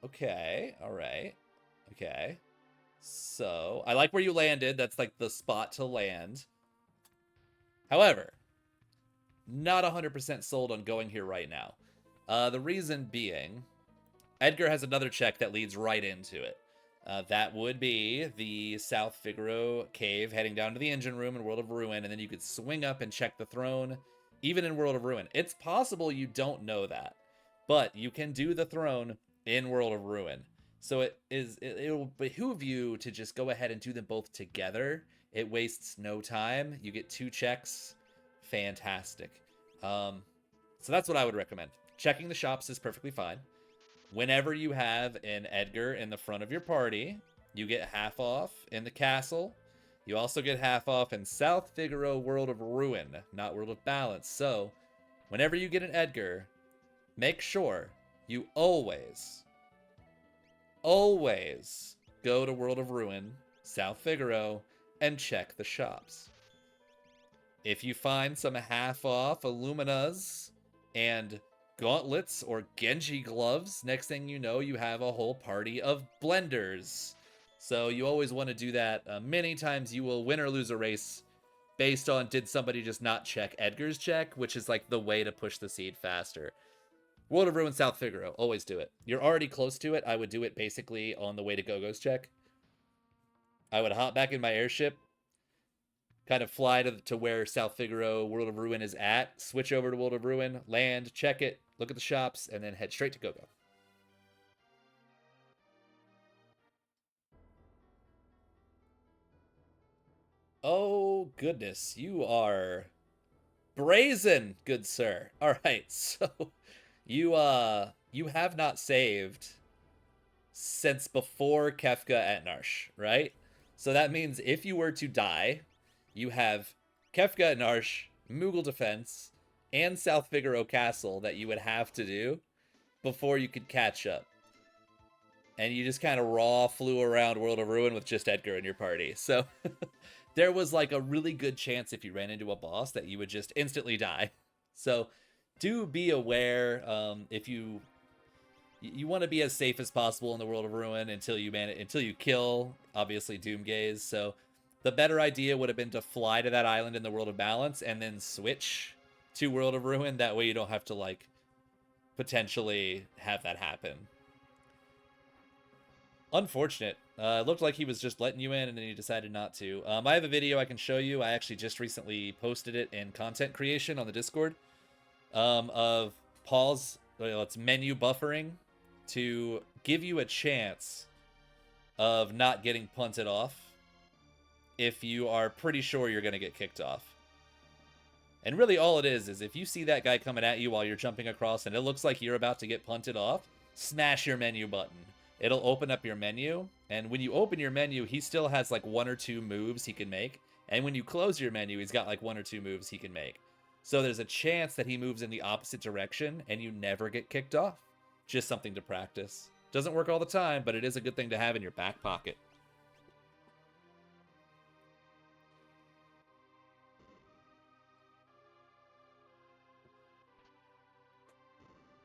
Okay, alright. Okay. So, I like where you landed. That's like the spot to land. However, not 100% sold on going here right now. The reason being, Edgar has another check that leads right into it. That would be the South Figaro cave heading down to the engine room in World of Ruin, and then you could swing up and check the throne, even in World of Ruin. It's possible you don't know that, but you can do the throne in World of Ruin. So it will behoove you to just go ahead and do them both together. It wastes no time. You get 2 checks. Fantastic. So that's what I would recommend. Checking the shops is perfectly fine. Whenever you have an Edgar in the front of your party, you get half off in the castle. You also get half off in South Figaro World of Ruin, not World of Balance. So whenever you get an Edgar, make sure you always go to World of Ruin, South Figaro, and check the shops. If you find some half-off Illuminas and gauntlets or Genji gloves, next thing you know, you have a whole party of blenders. So you always want to do that. Many times you will win or lose a race based on did somebody just not check Edgar's check, which is like the way to push the seed faster. World of Ruin, South Figaro, always do it. You're already close to it. I would do it basically on the way to Gogo's check. I would hop back in my airship, kind of fly to where South Figaro World of Ruin is at, switch over to World of Ruin, land, check it, look at the shops, and then head straight to Gogo. Oh, goodness. You are brazen, good sir. All right, so you have not saved since before Kefka at Narsh, right? So that means if you were to die, you have Kefka at Narsh, Moogle Defense, and South Figaro Castle that you would have to do before you could catch up. And you just kind of raw flew around World of Ruin with just Edgar in your party. So there was like a really good chance if you ran into a boss that you would just instantly die. So do be aware if you want to be as safe as possible in the World of Ruin until you kill, obviously, Doomgaze. So the better idea would have been to fly to that island in the World of Balance and then switch to World of Ruin. That way you don't have to, like, potentially have that happen. Unfortunate. It looked like he was just letting you in, and then he decided not to. I have a video I can show you. I actually just recently posted it in content creation on the Discord of Paul's it's menu buffering to give you a chance of not getting punted off if you are pretty sure you're going to get kicked off. And really all it is if you see that guy coming at you while you're jumping across and it looks like you're about to get punted off, smash your menu button. It'll open up your menu, and when you open your menu, he still has like 1 or 2 moves he can make. And when you close your menu, he's got like 1 or 2 moves he can make. So there's a chance that he moves in the opposite direction and you never get kicked off. Just something to practice. Doesn't work all the time, but it is a good thing to have in your back pocket.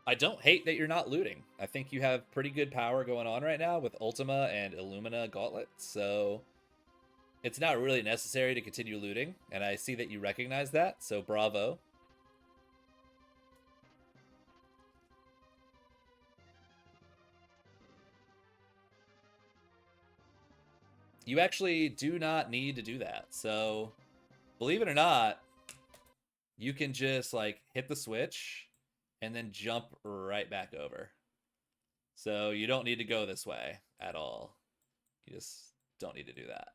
I don't hate that you're not looting. I think you have pretty good power going on right now with Ultima and Illumina Gauntlet, so it's not really necessary to continue looting, and I see that you recognize that, so bravo. You actually do not need to do that, so believe it or not, you can just like hit the switch and then jump right back over. So you don't need to go this way at all. You just don't need to do that.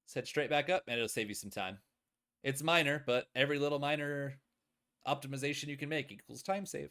Just head straight back up and it'll save you some time. It's minor, but every little minor optimization you can make equals time save.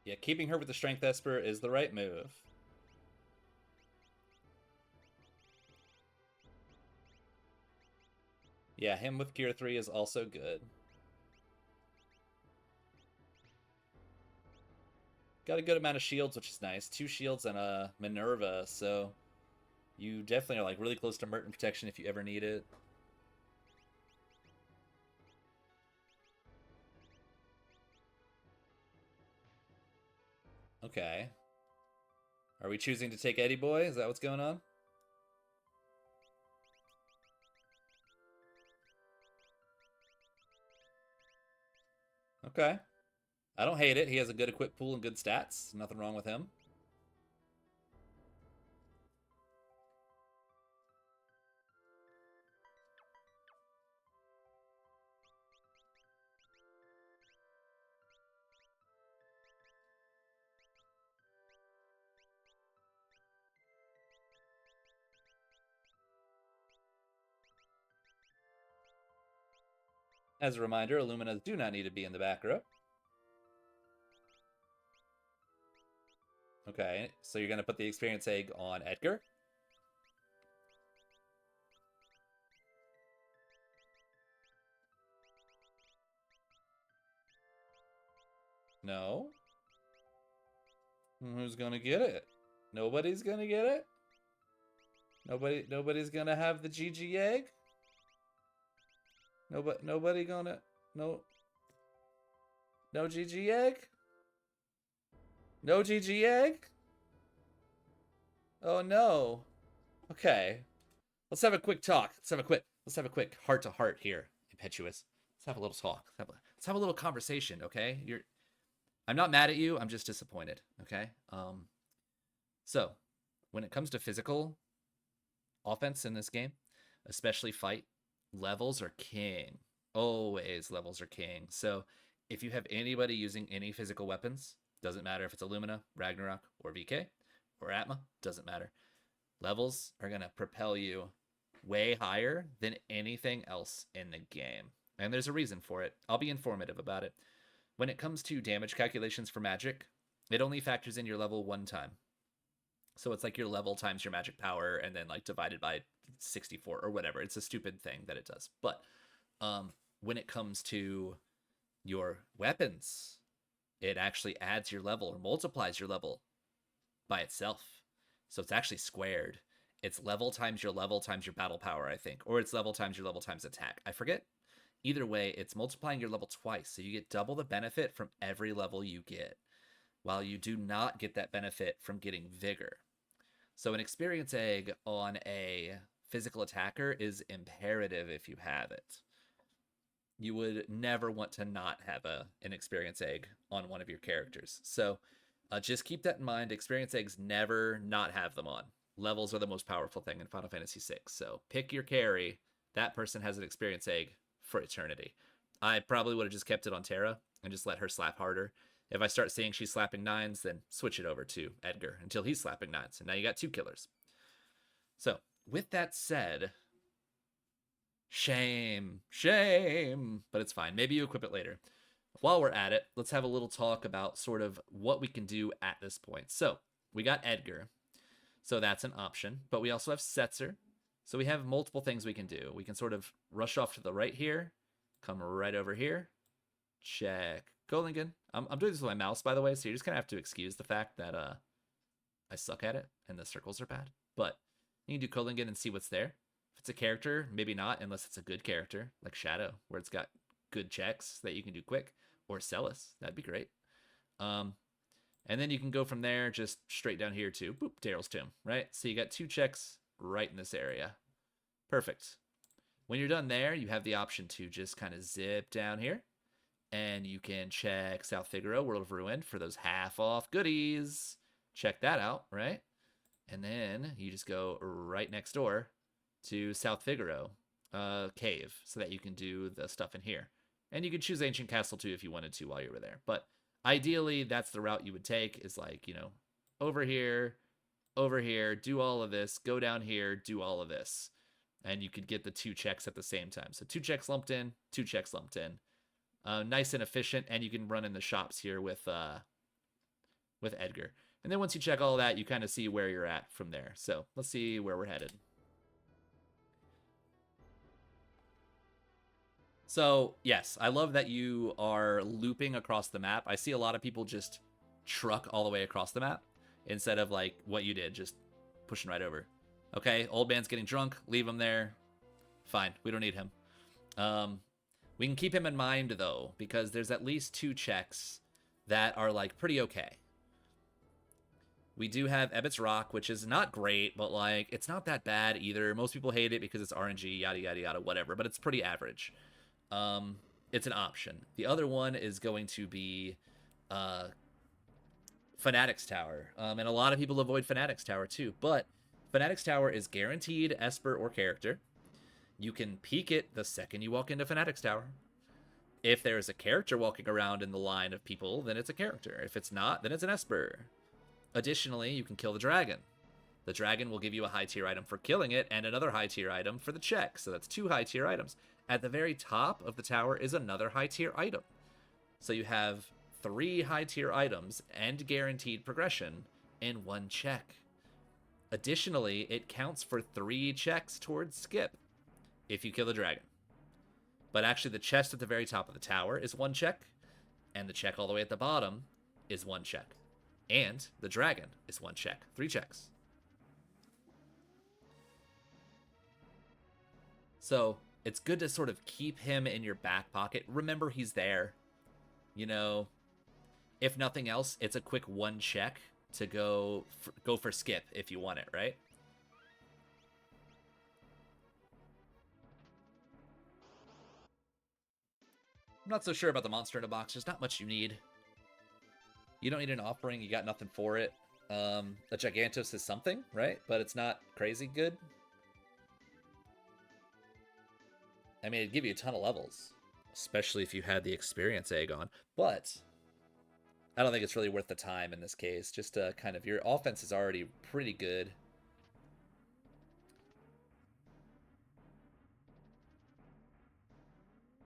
Yeah, keeping her with the Strength Esper is the right move. Yeah, him with Gear 3 is also good. Got a good amount of shields, which is nice. 2 shields and a Minerva, so you definitely are like really close to Merton protection if you ever need it. Okay. Are we choosing to take Eddie Boy? Is that what's going on? Okay. I don't hate it. He has a good equip pool and good stats. Nothing wrong with him. As a reminder, Illuminas do not need to be in the back row. Okay, so you're going to put the Experience Egg on Edgar. No. Who's going to get it? Nobody's going to get it? Nobody's going to have the GG Egg? Nobody gonna... No GG Egg? No GG Egg? Oh no. Okay. Let's have a quick talk. Let's have a quick heart to heart here, Impetuous. Let's have a little talk. Let's have a little conversation, okay? I'm not mad at you. I'm just disappointed, okay? So, when it comes to physical offense in this game, especially fight, levels are king. Always levels are king. So, if you have anybody using any physical weapons, doesn't matter if it's Illumina, Ragnarok, or VK, or Atma, doesn't matter. Levels are going to propel you way higher than anything else in the game. And there's a reason for it. I'll be informative about it. When it comes to damage calculations for magic, it only factors in your level one time. So it's like your level times your magic power and then like divided by 64 or whatever. It's a stupid thing that it does. But when it comes to your weapons, it actually adds your level or multiplies your level by itself. So it's actually squared. It's level times your battle power, I think. Or it's level times your level times attack. I forget. Either way, it's multiplying your level twice. So you get double the benefit from every level you get, while you do not get that benefit from getting vigor. So an experience egg on a physical attacker is imperative if you have it. You would never want to not have an experience egg on one of your characters. So just keep that in mind. Experience eggs never not have them on. Levels are the most powerful thing in Final Fantasy VI. So pick your carry. That person has an experience egg for eternity. I probably would have just kept it on Terra and just let her slap harder. If I start seeing she's slapping 9s, then switch it over to Edgar until he's slapping 9s. And now you got 2 killers. So with that said, shame, but it's fine. Maybe you equip it later. While we're at it, let's have a little talk about sort of what we can do at this point. So we got Edgar. So that's an option. But we also have Setzer. So we have multiple things we can do. We can sort of rush off to the right here, come right over here, check Golingen. I'm doing this with my mouse, by the way, so you're just going to have to excuse the fact that I suck at it and the circles are bad. But you can do Golingen and see what's there. If it's a character, maybe not, unless it's a good character, like Shadow, where it's got good checks that you can do quick, or Celis. That'd be great. And then you can go from there just straight down here to boop, Daryl's Tomb, right? So you got 2 checks right in this area. Perfect. When you're done there, you have the option to just kind of zip down here, and you can check South Figaro, World of Ruin, for those half-off goodies. Check that out, right? And then you just go right next door to South Figaro Cave so that you can do the stuff in here. And you could choose Ancient Castle too if you wanted to while you were there. But ideally, that's the route you would take, is like, you know, over here, do all of this, go down here, do all of this. And you could get the 2 checks at the same time. So 2 checks lumped in, 2 checks lumped in. Nice and efficient, and you can run in the shops here with Edgar. And then once you check all that, you kind of see where you're at from there. So let's see where we're headed. So yes, I love that you are looping across the map. I see a lot of people just truck all the way across the map instead of like what you did, just pushing right over. Okay, old man's getting drunk, leave him there. Fine, we don't need him. We can keep him in mind though, because there's at least 2 checks that are like pretty okay. We do have Ebbett's Rock, which is not great, but like it's not that bad either. Most people hate it because it's RNG, yada yada yada, whatever, but it's pretty average. It's an option. The other one is going to be Fanatic's Tower. And a lot of people avoid Fanatic's Tower too, but Fanatic's Tower is guaranteed Esper or character. You can peek it the second you walk into Fanatic's Tower. If there is a character walking around in the line of people, then it's a character. If it's not, then it's an Esper. Additionally, you can kill the dragon. The dragon will give you a high tier item for killing it and another high tier item for the check. So that's 2 high tier items. At the very top of the tower is another high tier item. So you have 3 high tier items and guaranteed progression in 1 check. Additionally, it counts for 3 checks towards skip if you kill the dragon. But actually the chest at the very top of the tower is 1 check, and the check all the way at the bottom is 1 check. And the dragon is 1 check. 3 checks. So it's good to sort of keep him in your back pocket. Remember he's there. You know, if nothing else, it's a quick 1 check to go for skip if you want it, right? I'm not so sure about the monster in a box. There's not much you need. You don't need an offering. You got nothing for it. A Gigantos is something, right? But it's not crazy good. I mean, it'd give you a ton of levels, especially if you had the experience egg on. But I don't think it's really worth the time in this case. Just kind of, your offense is already pretty good.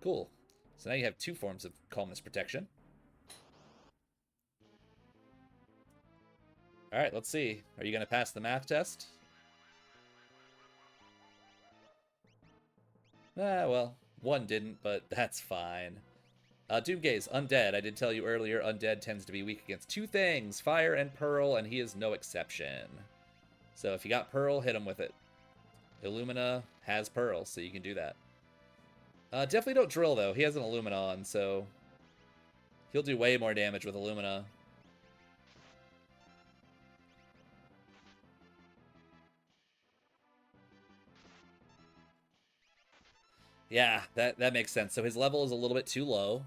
Cool. So now you have 2 forms of Calmness Protection. All right, let's see. Are you going to pass the math test? Well, one didn't, but that's fine. Doomgaze, Undead. I did tell you earlier, Undead tends to be weak against two things, Fire and Pearl, and he is no exception. So if you got Pearl, hit him with it. Illumina has Pearl, so you can do that. Definitely don't Drill, though. He has an Illumina on, so he'll do way more damage with Illumina. Yeah, that makes sense. So his level is a little bit too low.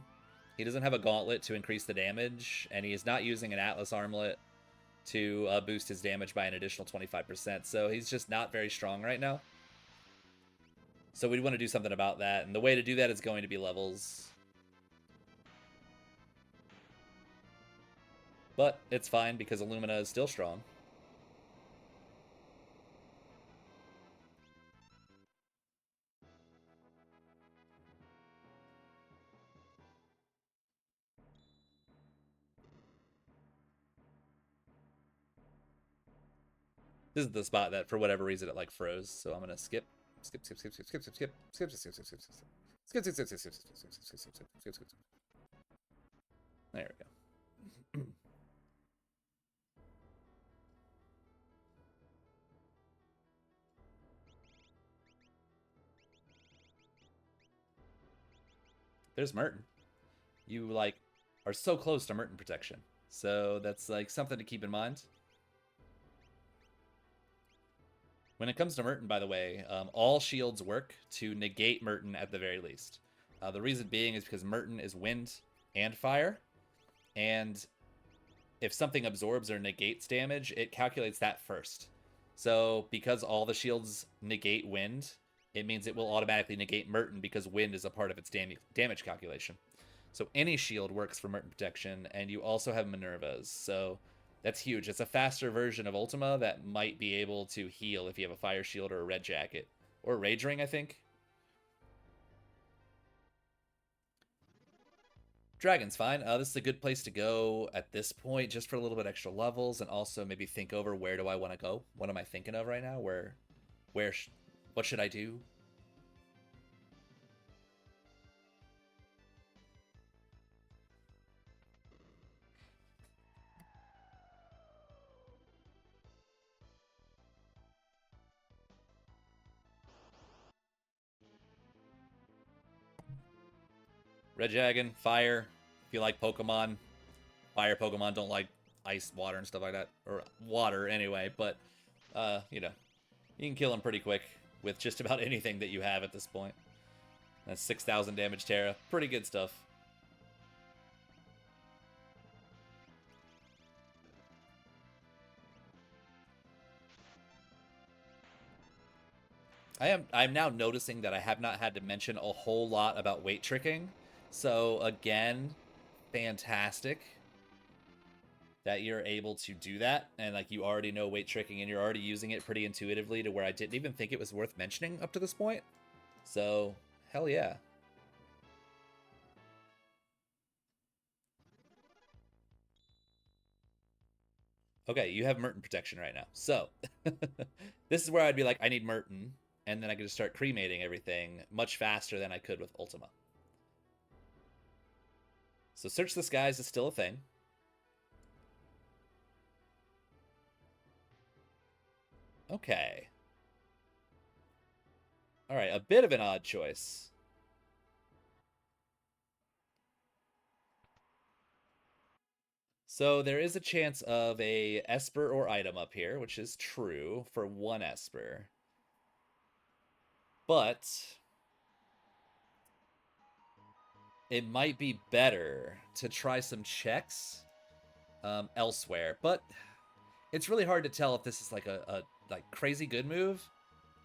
He doesn't have a gauntlet to increase the damage, and he is not using an Atlas armlet to boost his damage by an additional 25%. So he's just not very strong right now. So we want to do something about that, and the way to do that is going to be levels. But it's fine because Illumina is still strong. This is the spot that, for whatever reason, it like froze. So I'm gonna skip. There we go. There's Merton. You like are so close to Merton protection. So that's like something to keep in mind. When it comes to Merton, by the way, all shields work to negate Merton at the very least. The reason being is because Merton is wind and fire, and if something absorbs or negates damage, it calculates that first. So because all the shields negate wind, it means it will automatically negate Merton because wind is a part of its damage calculation. So any shield works for Merton protection, and you also have Minerva's. So that's huge. It's a faster version of Ultima that might be able to heal if you have a Fire Shield or a Red Jacket. Or Rage Ring, I think. Dragon's fine. This is a good place to go at this point, just for a little bit extra levels, and also maybe think over where do I want to go? What am I thinking of right now? What should I do? Red Dragon, Fire. If you like Pokemon, Fire Pokemon don't like ice, water, and stuff like that. Or water, anyway. But, you know, you can kill them pretty quick with just about anything that you have at this point. That's 6,000 damage Terra. Pretty good stuff. I'm now noticing that I have not had to mention a whole lot about weight tricking. So again, fantastic that you're able to do that, and like you already know weight tricking and you're already using it pretty intuitively to where I didn't even think it was worth mentioning up to this point. So hell yeah. Okay, you have Merton protection right now. So this is where I'd be like, I need Merton, and then I could just start cremating everything much faster than I could with Ultima. So Search the Skies is still a thing. Okay. All right, a bit of an odd choice. So there is a chance of a Esper or item up here, which is true for one Esper. But it might be better to try some checks elsewhere. But it's really hard to tell if this is like a like crazy good move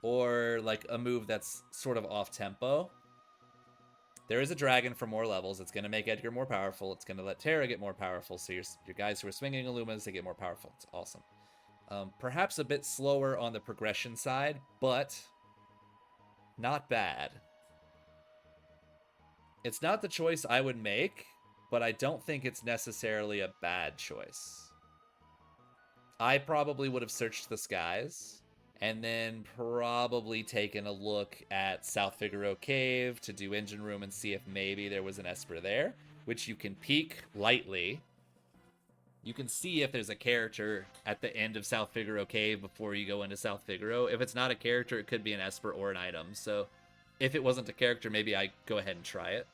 or like a move that's sort of off tempo. There is a dragon for more levels. It's going to make Edgar more powerful. It's going to let Terra get more powerful. So your guys who are swinging Illumas, they get more powerful. It's awesome. Perhaps a bit slower on the progression side, but not bad. It's not the choice I would make, but I don't think it's necessarily a bad choice. I probably would have searched the skies and then probably taken a look at South Figaro Cave to do engine room and see if maybe there was an Esper there, which you can peek lightly. You can see if there's a character at the end of South Figaro Cave before you go into South Figaro. If it's not a character, it could be an Esper or an item. So if it wasn't a character, maybe I go ahead and try it.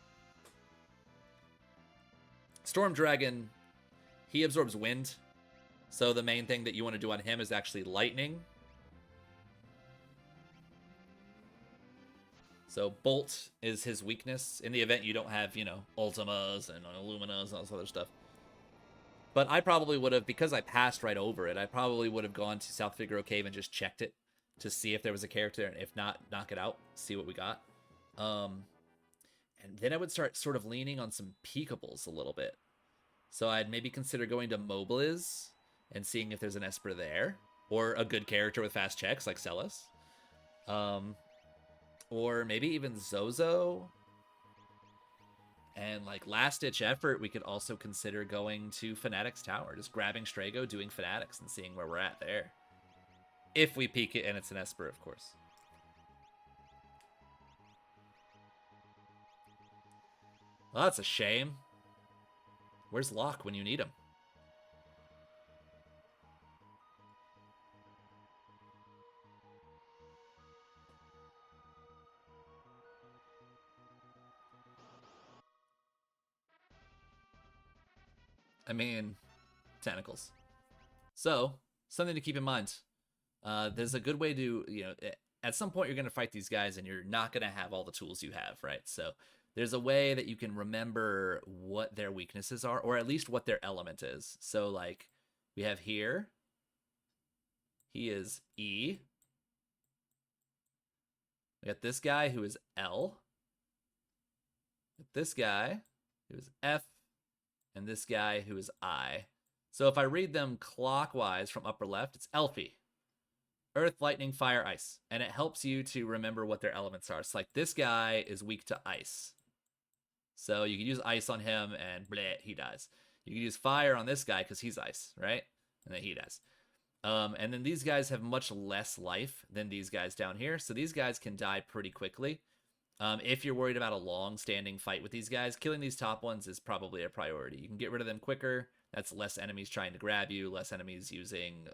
Storm Dragon, he absorbs wind. So the main thing that you want to do on him is actually lightning. So Bolt is his weakness. In the event you don't have, you know, Ultimas and Illuminas and all this other stuff. But I probably would have, because I passed right over it, I probably would have gone to South Figaro Cave and just checked it to see if there was a character, and if not, knock it out, see what we got. And then I would start sort of leaning on some peekables a little bit. So I'd maybe consider going to Mobiliz and seeing if there's an Esper there, or a good character with fast checks like Celis. Or maybe even Zozo. And like last-ditch effort, we could also consider going to Fnatic's Tower, just grabbing Strago, doing Fanatics, and seeing where we're at there. If we peek it and it's an Esper, of course. Well, that's a shame. Where's Locke when you need him? I mean, tentacles. So, something to keep in mind. There's a good way to, you know, at some point you're going to fight these guys and you're not going to have all the tools you have, right? So, there's a way that you can remember what their weaknesses are, or at least what their element is. So, like, we have here, he is E. We got this guy who is L. This guy who is F. And this guy who is I. So if I read them clockwise from upper left, it's Elfie. Earth, lightning, fire, ice. And it helps you to remember what their elements are. It's like this guy is weak to ice. So you can use ice on him and bleh, he dies. You can use fire on this guy because he's ice, right? And then he dies. And then these guys have much less life than these guys down here. So these guys can die pretty quickly. If you're worried about a long-standing fight with these guys, killing these top ones is probably a priority. You can get rid of them quicker. That's less enemies trying to grab you, less enemies using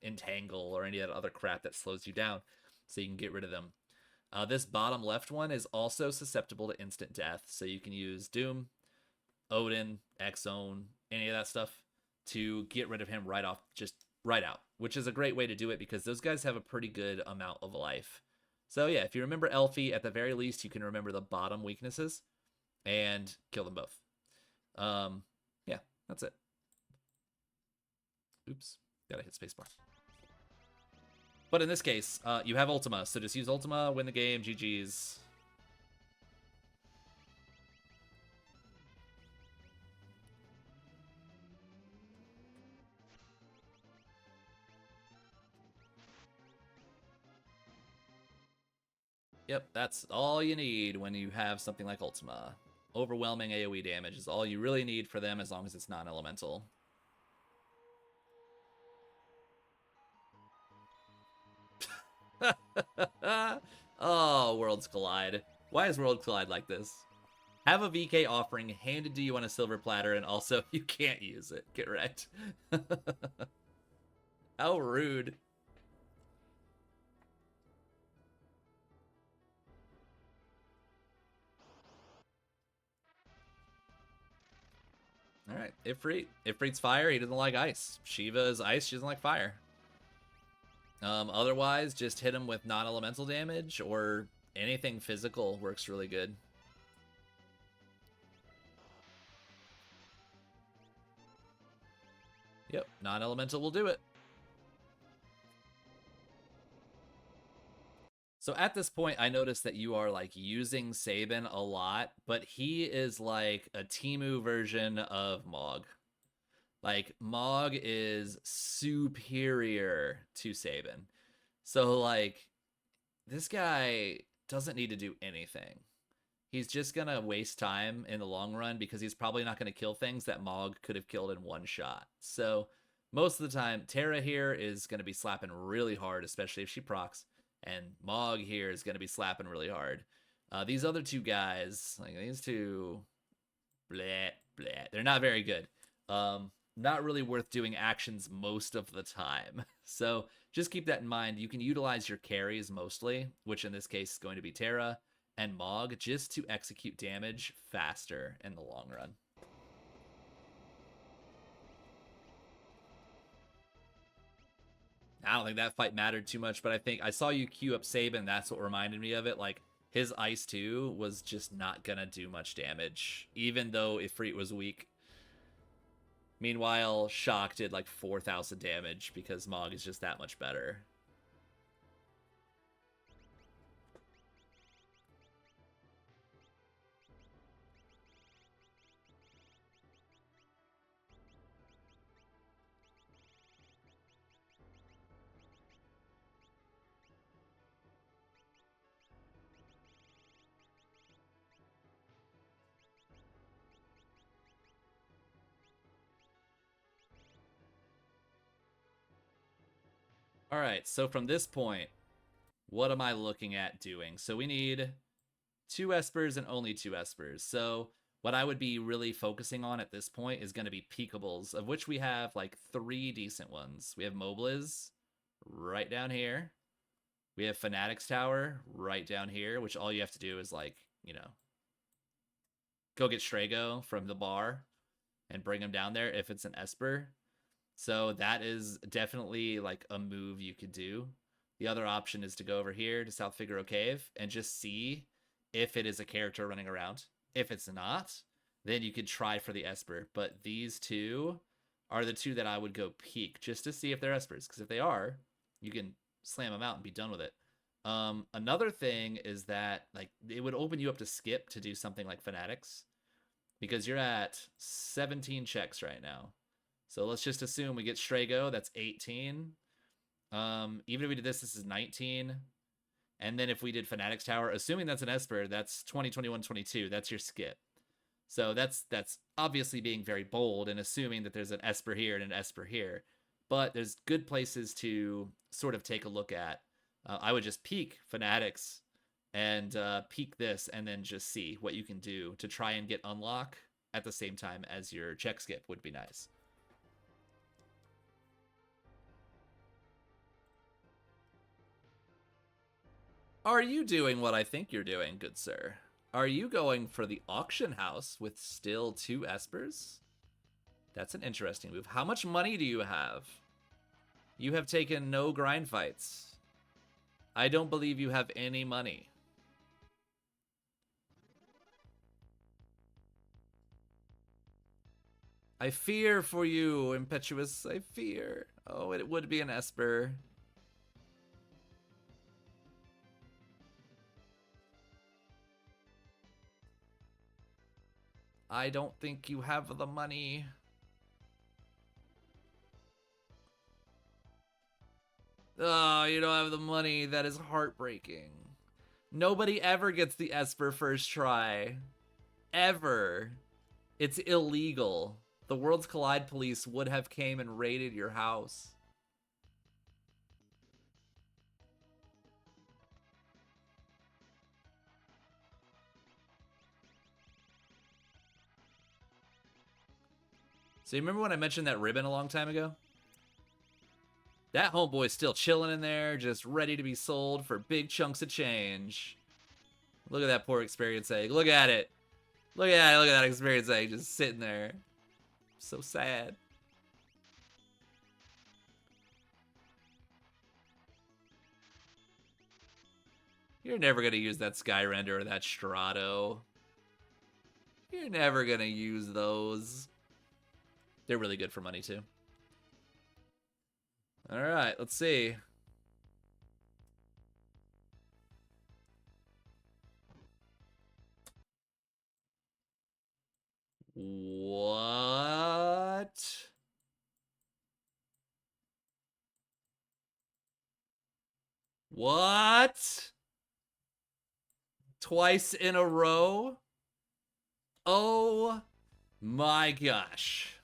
Entangle or any of that other crap that slows you down, so you can get rid of them. This bottom left one is also susceptible to instant death, so you can use Doom, Odin, X-Zone, any of that stuff to get rid of him right off, just right out, which is a great way to do it because those guys have a pretty good amount of life. So yeah, if you remember Elfie, at the very least, you can remember the bottom weaknesses and kill them both. Yeah, that's it. Oops, gotta hit spacebar. But in this case, you have Ultima, so just use Ultima, win the game, GG's. Yep, that's all you need when you have something like Ultima. Overwhelming AoE damage is all you really need for them as long as it's non-elemental. Oh, Worlds Collide. Why is Worlds Collide like this? Have a VK offering handed to you on a silver platter, and also you can't use it. Get wrecked. How rude. Alright, Ifrit. Ifrit's fire, he doesn't like ice. Shiva is ice, she doesn't like fire. Otherwise, just hit him with non-elemental damage, or anything physical works really good. Yep, non-elemental will do it. So at this point, I noticed that you are like using Sabin a lot, but he is like a Temu version of Mog. Like, Mog is superior to Sabin. So, like, this guy doesn't need to do anything. He's just gonna waste time in the long run because he's probably not gonna kill things that Mog could have killed in one shot. So, most of the time, Terra here is going to be slapping really hard, especially if she procs, and Mog here is going to be slapping really hard. These other two guys, like these two, bleh, bleh, they're not very good. Not really worth doing actions most of the time. So just keep that in mind. You can utilize your carries mostly, which in this case is going to be Terra and Mog, just to execute damage faster in the long run. I don't think that fight mattered too much, but I think I saw you queue up Sabin. That's what reminded me of it. Like, his Ice 2 was just not going to do much damage, even though Ifrit was weak. Meanwhile, Shock did like 4,000 damage because Mog is just that much better. All right, so from this point, what am I looking at doing? So we need 2 Espers and only 2 Espers. So what I would be really focusing on at this point is going to be peakables, of which we have like 3 decent ones. We have Mobliz right down here. We have Fanatics Tower right down here, which all you have to do is like, you know, go get Strago from the bar and bring him down there if it's an Esper. So that is definitely like a move you could do. The other option is to go over here to South Figaro Cave and just see if it is a character running around. If it's not, then you could try for the Esper. But these two are the two that I would go peek just to see if they're Espers. Because if they are, you can slam them out and be done with it. Another thing is that like it would open you up to skip to do something like Fanatics. Because you're at 17 checks right now. So let's just assume we get Strago, that's 18. Even if we did this is 19. And then if we did Fanatics Tower, assuming that's an Esper, that's 20, 21, 22. That's your skip. So that's obviously being very bold and assuming that there's an Esper here and an Esper here. But there's good places to sort of take a look at. I would just peek Fanatics and peek this and then just see what you can do to try and get unlock at the same time as your check skip would be nice. Are you doing what I think you're doing, good sir? Are you going for the auction house with still 2 Espers? That's an interesting move. How much money do you have? You have taken no grind fights. I don't believe you have any money. I fear for you, ImpEtchewus. I fear. Oh, it would be an Esper. I don't think you have the money. Oh, you don't have the money. That is heartbreaking. Nobody ever gets the Esper first try. Ever. It's illegal. The Worlds Collide police would have came and raided your house. So you remember when I mentioned that ribbon a long time ago? That homeboy's still chilling in there, just ready to be sold for big chunks of change. Look at that poor experience egg. Look at it. Look at it. Look at that experience egg just sitting there. So sad. You're never going to use that Sky Render or that Strato. You're never going to use those. They're really good for money, too. All right, let's see. What? What? Twice in a row? Oh my gosh.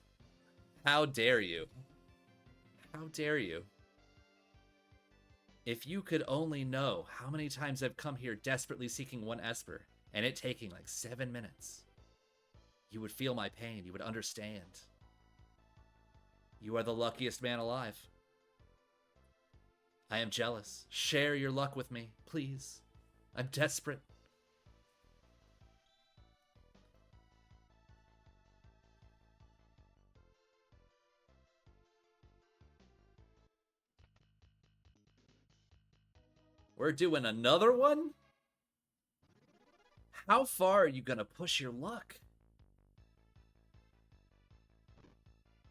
How dare you? How dare you? If you could only know how many times I've come here desperately seeking one Esper, and it taking like 7 minutes, you would feel my pain. You would understand. You are the luckiest man alive. I am jealous. Share your luck with me, please. I'm desperate. We're doing another one? How far are you gonna push your luck?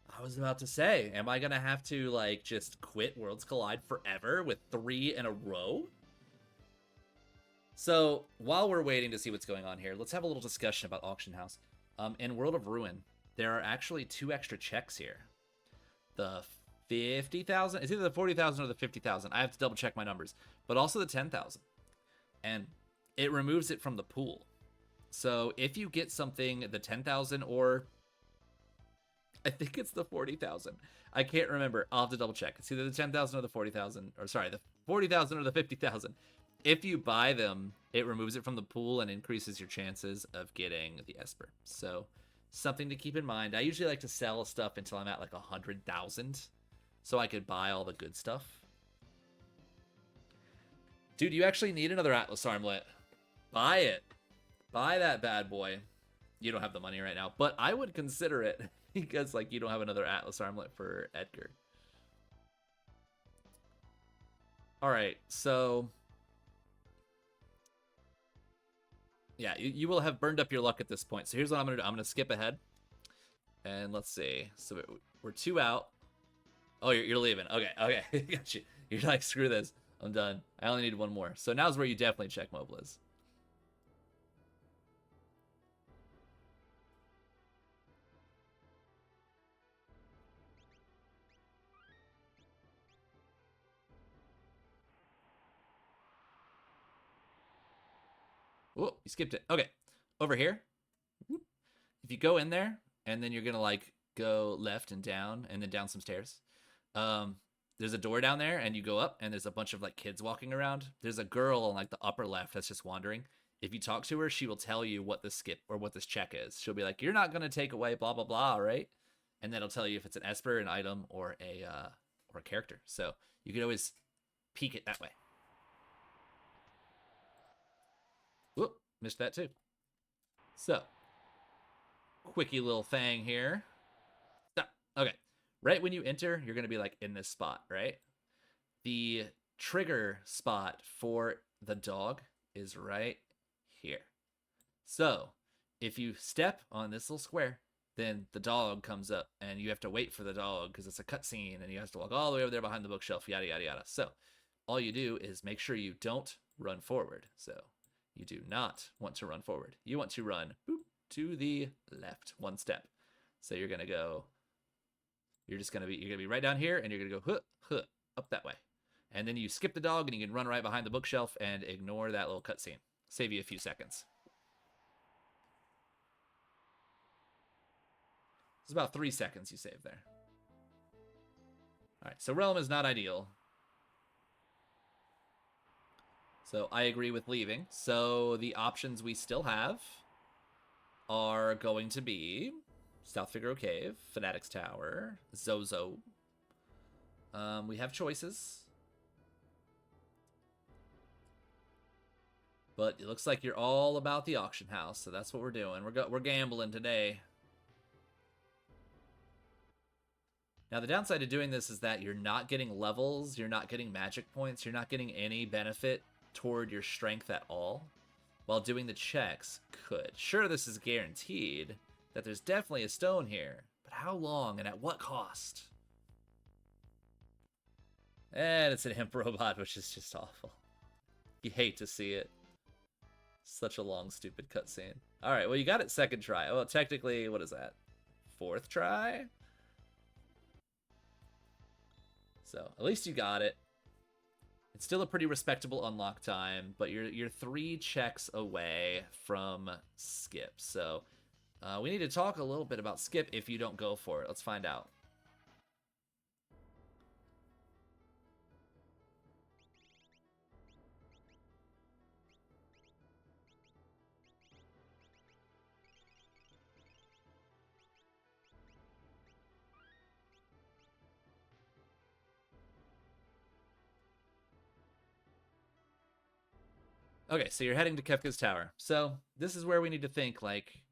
I was about to say, am I gonna have to, like, just quit Worlds Collide forever with 3 in a row? So, while we're waiting to see what's going on here, let's have a little discussion about Auction House. In World of Ruin, there are actually 2 extra checks here. The 50,000, it's either the 40,000 or the 50,000. I have to double check my numbers, but also the 10,000. And it removes it from the pool. So if you get something, the 10,000, or I think it's the 40,000. I can't remember. I'll have to double check. It's either the 10,000 or the 40,000, or sorry, the 40,000 or the 50,000. If you buy them, it removes it from the pool and increases your chances of getting the Esper. So something to keep in mind. I usually like to sell stuff until I'm at like 100,000, so I could buy all the good stuff. Dude, you actually need another Atlas Armlet. Buy it. Buy that bad boy. You don't have the money right now, but I would consider it because, like, you don't have another Atlas Armlet for Edgar. All right, so yeah, you will have burned up your luck at this point. So here's what I'm gonna do. I'm gonna skip ahead, and let's see. So we're 2 out. Oh, you're leaving. Okay, got you. You're like, screw this. I'm done. I only need 1 more. So now's where you definitely check Mobliz. Oh, you skipped it. Okay, over here. If you go in there, and then you're gonna like go left and down, and then down some stairs. There's a door down there, and you go up, and there's a bunch of like kids walking around. There's a girl on like the upper left that's just wandering. If you talk to her, she will tell you what the skip or what this check is. She'll be like, "You're not gonna take away blah blah blah, right?" And then it'll tell you if it's an Esper, an item, or a character. So you can always peek it that way. Whoop, missed that too. So, quickie little thing here. Stop. Okay. Right when you enter, you're going to be like in this spot, right? The trigger spot for the dog is right here. So, if you step on this little square, then the dog comes up, and you have to wait for the dog because it's a cutscene, and you have to walk all the way over there behind the bookshelf, yada, yada, yada. So, all you do is make sure you don't run forward. So, you do not want to run forward. You want to run boop, to the left 1 step. So you're gonna go. You're gonna be right down here, and you're gonna go up that way, and then you skip the dog, and you can run right behind the bookshelf and ignore that little cutscene. Save you a few seconds. It's about 3 seconds you save there. All right, so Realm is not ideal. So I agree with leaving. So the options we still have are going to be South Figaro Cave, Fanatic's Tower, Zozo. We have choices. But it looks like you're all about the auction house, so that's what we're doing. We're gambling today. Now, the downside of doing this is that you're not getting levels, you're not getting magic points, you're not getting any benefit toward your strength at all, while doing the checks could. Sure, this is guaranteed that there's definitely a stone here, but how long and at what cost? And it's an imp robot, which is just awful. You hate to see it. Such a long, stupid cutscene. All right, well, you got it 2nd try. Well, technically, what is that? 4th try? So, at least you got it. It's still a pretty respectable unlock time, but you're 3 checks away from skip. So, we need to talk a little bit about skip if you don't go for it. Let's find out. Okay, so you're heading to Kefka's Tower. So this is where we need to think, like,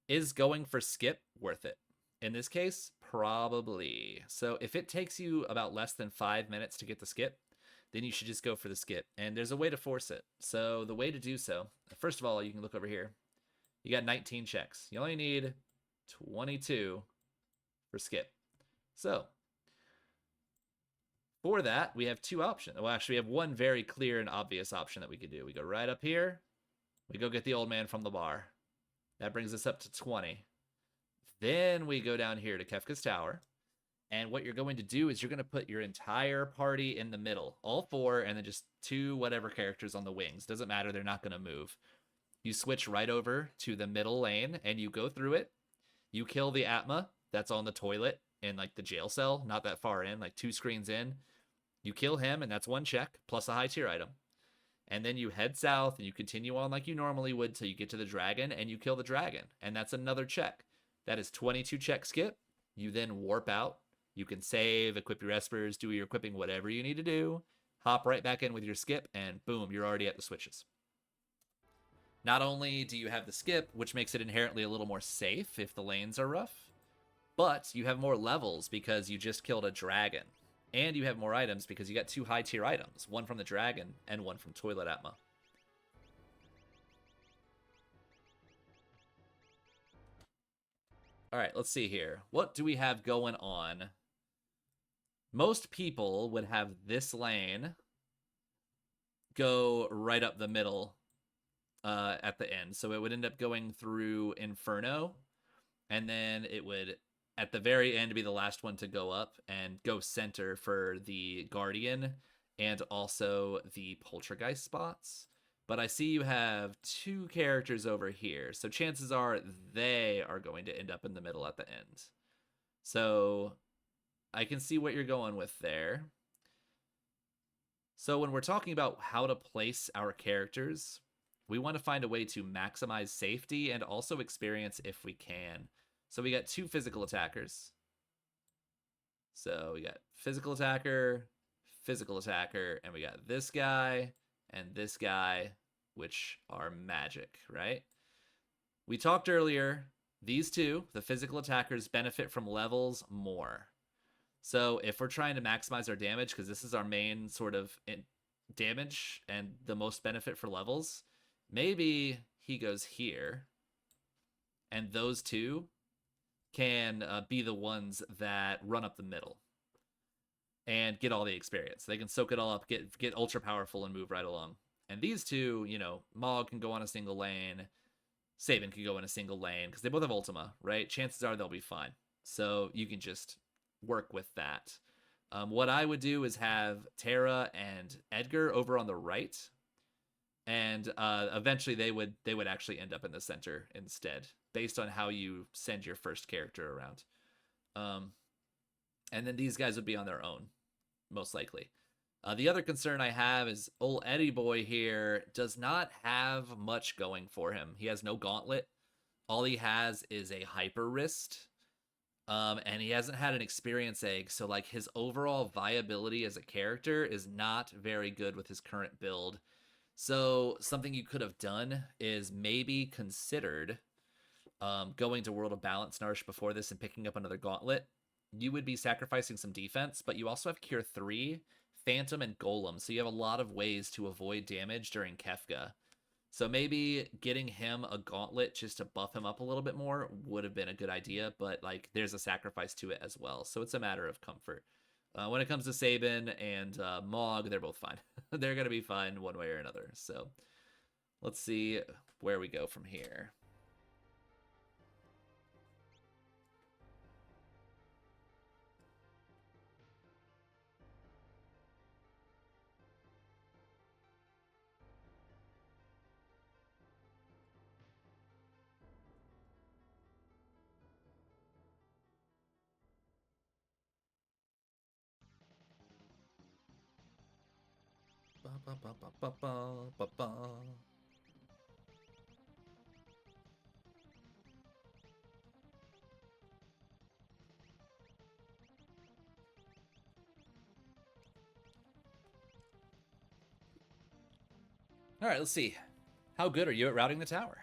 is going for skip worth it? In this case, probably. So if it takes you about less than 5 minutes to get the skip, then you should just go for the skip. And there's a way to force it. So the way to do so, first of all, you can look over here. You got 19 checks. You only need 22 for skip. So for that, we have two options. Well, actually, we have one very clear and obvious option that we could do. We go right up here. We go get the old man from the bar. That brings us up to 20. Then we go down here to Kefka's Tower. And what you're going to do is you're going to put your entire party in the middle. All four, and then just two whatever characters on the wings. Doesn't matter, they're not going to move. You switch right over to the middle lane, and you go through it. You kill the Atma that's on the toilet in, like, the jail cell. Not that far in, like 2 screens in. You kill him, and that's 1 check, plus a high tier item. And then you head south, and you continue on like you normally would till you get to the dragon, and you kill the dragon. And that's another check. That is 22 check skip. You then warp out. You can save, equip your espers, do your equipping, whatever you need to do. Hop right back in with your skip, and boom, you're already at the switches. Not only do you have the skip, which makes it inherently a little more safe if the lanes are rough, but you have more levels because you just killed a dragon. And you have more items because you got 2 high tier items, one from the dragon and one from Toilet Atma. All right, let's see here. What do we have going on? Most people would have this lane go right up the middle at the end. So it would end up going through Inferno, and then it would, at the very end, be the last one to go up and go center for the Guardian and also the Poltergeist spots. But I see you have 2 characters over here, so chances are they are going to end up in the middle at the end. So I can see what you're going with there. So when we're talking about how to place our characters, we want to find a way to maximize safety and also experience if we can. So we got 2 physical attackers. So we got physical attacker, and we got this guy and this guy, which are magic, right? We talked earlier, these 2, the physical attackers, benefit from levels more. So if we're trying to maximize our damage, because this is our main sort of damage and the most benefit for levels, maybe he goes here, and those 2 can be the ones that run up the middle and get all the experience. They can soak it all up, get ultra powerful, and move right along. And these 2, you know, Mog can go on a single lane, Sabin can go in a single lane, because they both have Ultima, right? Chances are they'll be fine. So you can just work with that. What I would do is have Terra and Edgar over on the right, and eventually they would actually end up in the center instead, based on how you send your first character around. And then these guys would be on their own, most likely. The other concern I have is old Eddie Boy here does not have much going for him. He has no gauntlet. All he has is a hyper wrist. And he hasn't had an experience egg, so like his overall viability as a character is not very good with his current build. So something you could have done is maybe considered going to World of Balance Narsh before this and picking up another gauntlet. You would be sacrificing some defense, but you also have Cure 3, Phantom, and Golem, so you have a lot of ways to avoid damage during Kefka. So maybe getting him a gauntlet just to buff him up a little bit more would have been a good idea, but like there's a sacrifice to it as well. So it's a matter of comfort. When it comes to Sabin and Mog, they're both fine. They're going to be fine one way or another. So let's see where we go from here. All right, let's see. How good are you at routing the tower?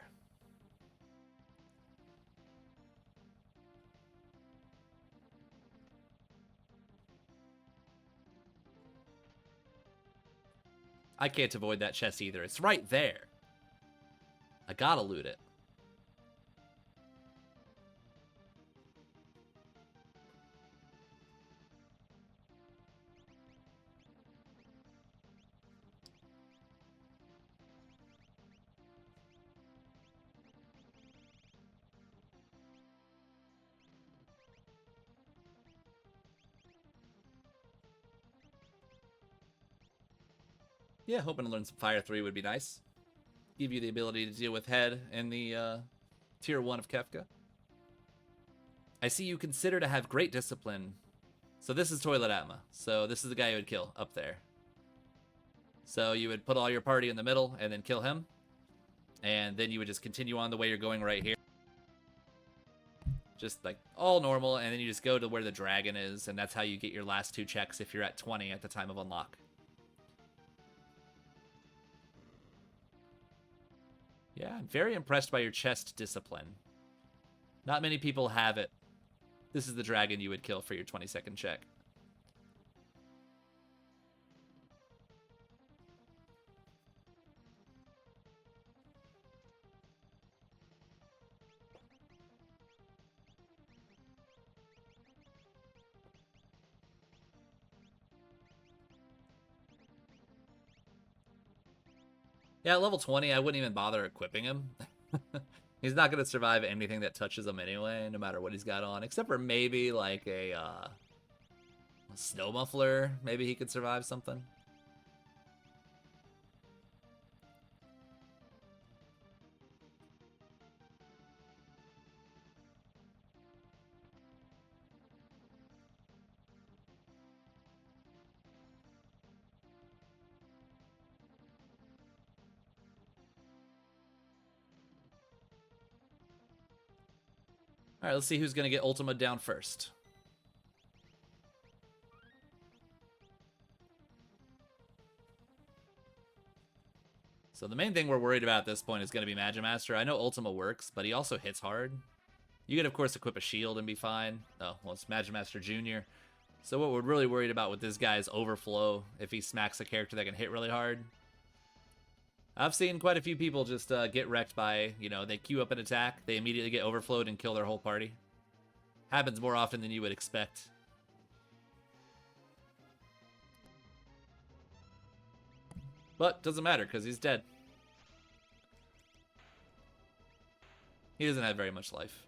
I can't avoid that chest either. It's right there. I gotta loot it. Yeah, hoping to learn some Fire 3 would be nice. Give you the ability to deal with head in the tier 1 of Kefka. I see you consider to have great discipline. So this is Toilet Atma. So this is the guy you would kill up there. So you would put all your party in the middle and then kill him. And then you would just continue on the way you're going right here. Just like all normal, and then you just go to where the dragon is, and that's how you get your last 2 checks if you're at 20 at the time of unlock. Yeah, I'm very impressed by your chest discipline. Not many people have it. This is the dragon you would kill for your 20-second check. Yeah, at level 20, I wouldn't even bother equipping him. He's not going to survive anything that touches him anyway, no matter what he's got on. Except for maybe like a snow muffler. Maybe he could survive something. All right, let's see who's going to get Ultima down first. So the main thing we're worried about at this point is going to be Magimaster. I know Ultima works, but he also hits hard. You could, of course, equip a shield and be fine. Oh, well, it's Magimaster Jr. So what we're really worried about with this guy is overflow. If he smacks a character that can hit really hard. I've seen quite a few people just get wrecked by, you know, they queue up an attack, they immediately get overflowed and kill their whole party. Happens more often than you would expect. But doesn't matter because he's dead. He doesn't have very much life.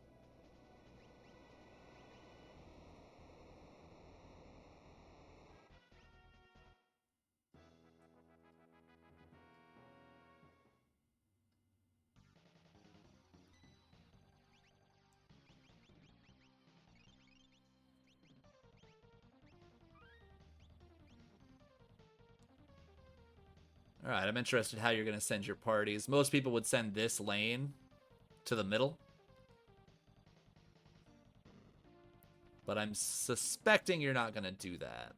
Alright, I'm interested how you're going to send your parties. Most people would send this lane to the middle. But I'm suspecting you're not going to do that.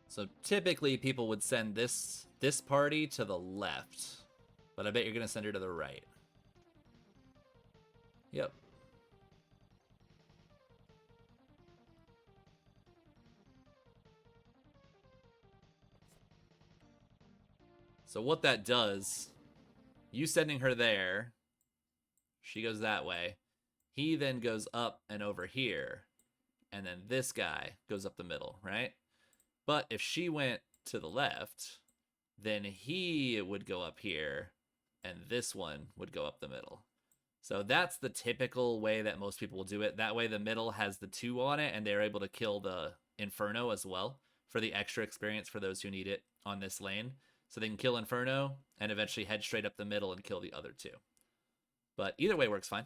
So typically people would send this party to the left. But I bet you're going to send her to the right. Yep. So what that does, you sending her there, she goes that way. He then goes up and over here. And then this guy goes up the middle, right? But if she went to the left, then he would go up here, and this one would go up the middle. So that's the typical way that most people will do it. That way the middle has the 2 on it, and they're able to kill the Inferno as well for the extra experience for those who need it on this lane. so they can kill Inferno and eventually head straight up the middle and kill the other two. But either way works fine.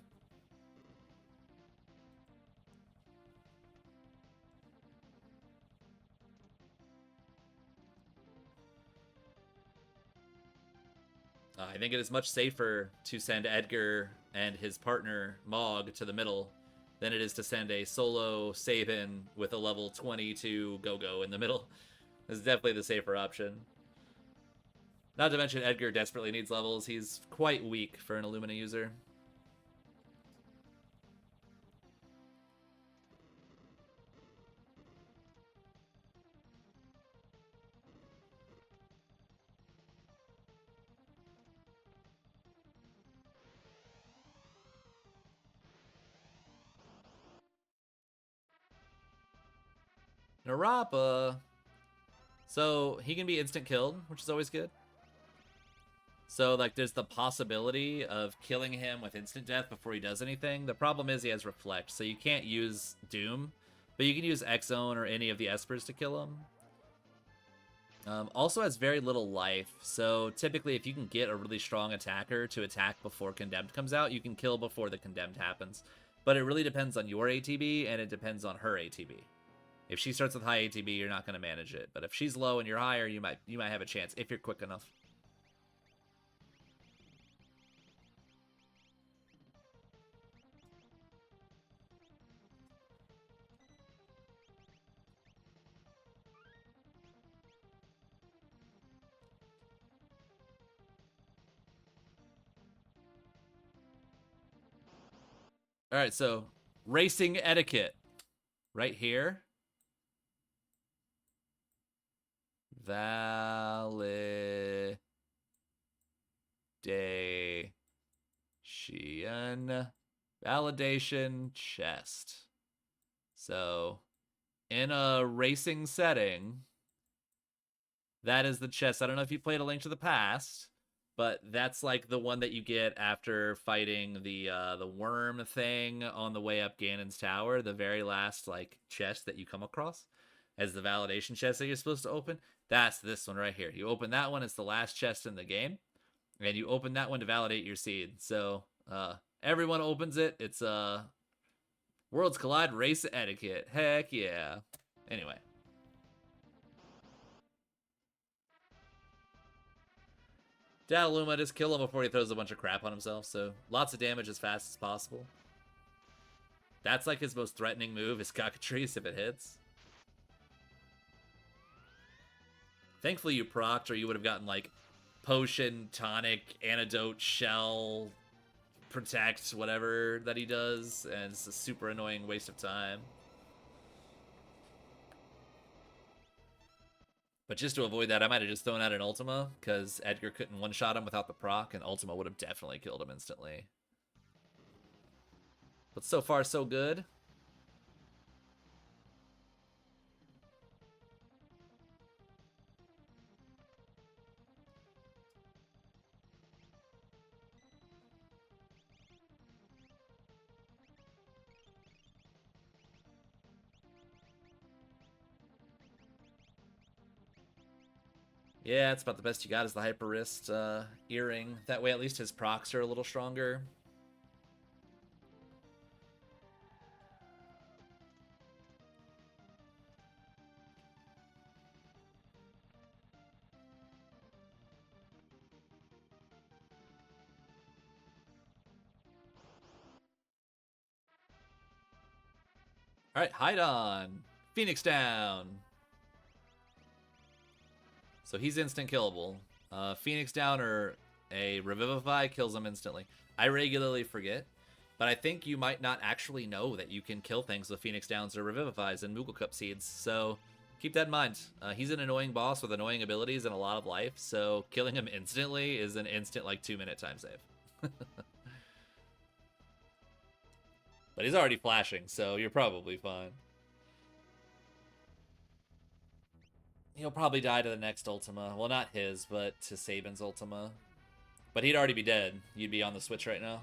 I think it is much safer to send Edgar and his partner Mog to the middle than it is to send a solo Sabin with a level 22 Go-Go in the middle. This is definitely the safer option. Not to mention Edgar desperately needs levels. He's quite weak for an Illumina user. Narapa. So he can be instant killed, which is always good. So, like, there's the possibility of killing him with instant death before he does anything. The problem is he has Reflect, so you can't use Doom, but you can use X-Zone or any of the Espers to kill him. Also has very little life, so typically if you can get a really strong attacker to attack before Condemned comes out, you can kill before the Condemned happens. But it really depends on your ATB, and it depends on her ATB. If she starts with high ATB, you're not going to manage it. But if she's low and you're higher, you might have a chance if you're quick enough. All right, so racing etiquette right here. Validation validation chest. So in a racing setting, that is the chest. I don't know if you played A Link to the Past, but that's like the one that you get after fighting the worm thing on the way up Ganon's tower. The very last like chest that you come across as the validation chest that you're supposed to open. That's this one right here. You open that one, it's the last chest in the game, and you open that one to validate your seed. So everyone opens it. It's Worlds Collide race etiquette. Heck yeah. Anyway. Dataluma, just kill him before he throws a bunch of crap on himself, so lots of damage as fast as possible. That's like his most threatening move, is Cockatrice if it hits. Thankfully you procced, or you would have gotten like Potion, Tonic, Antidote, Shell, Protect, whatever that he does, and it's a super annoying waste of time. But just to avoid that, I might have just thrown out an Ultima, because Edgar couldn't one-shot him without the proc, and Ultima would have definitely killed him instantly. But so far, so good. Yeah, it's about the best you got is the Hyper Wrist earring. That way at least his procs are a little stronger. Alright, Hide On. Phoenix down. So he's instant killable. Phoenix down or a Revivify kills him instantly. I regularly forget, but I think you might not actually know that you can kill things with Phoenix downs or Revivifies and Moogle Cup seeds, so keep that in mind. He's an annoying boss with annoying abilities and a lot of life, so killing him instantly is an instant, like, 2-minute time save. But he's already flashing, so you're probably fine. He'll probably die to the next Ultima. Well, not his, but to Sabin's Ultima. But he'd already be dead. You'd be on the Switch right now.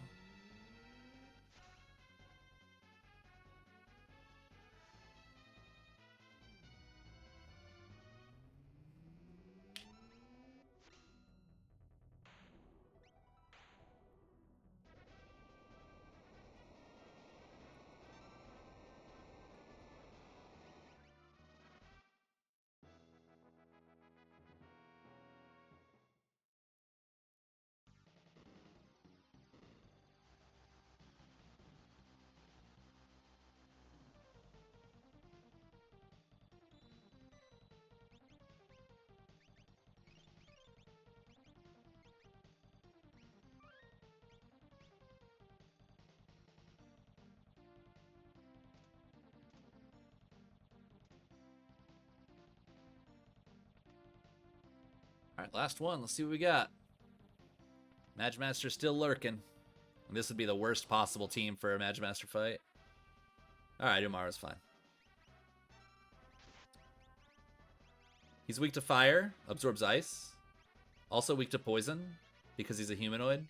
Alright, last one. Let's see what we got. Magmaster's still lurking. This would be the worst possible team for a Magmaster fight. Alright, Umaru's fine. He's weak to fire, absorbs ice. Also weak to poison, because he's a humanoid.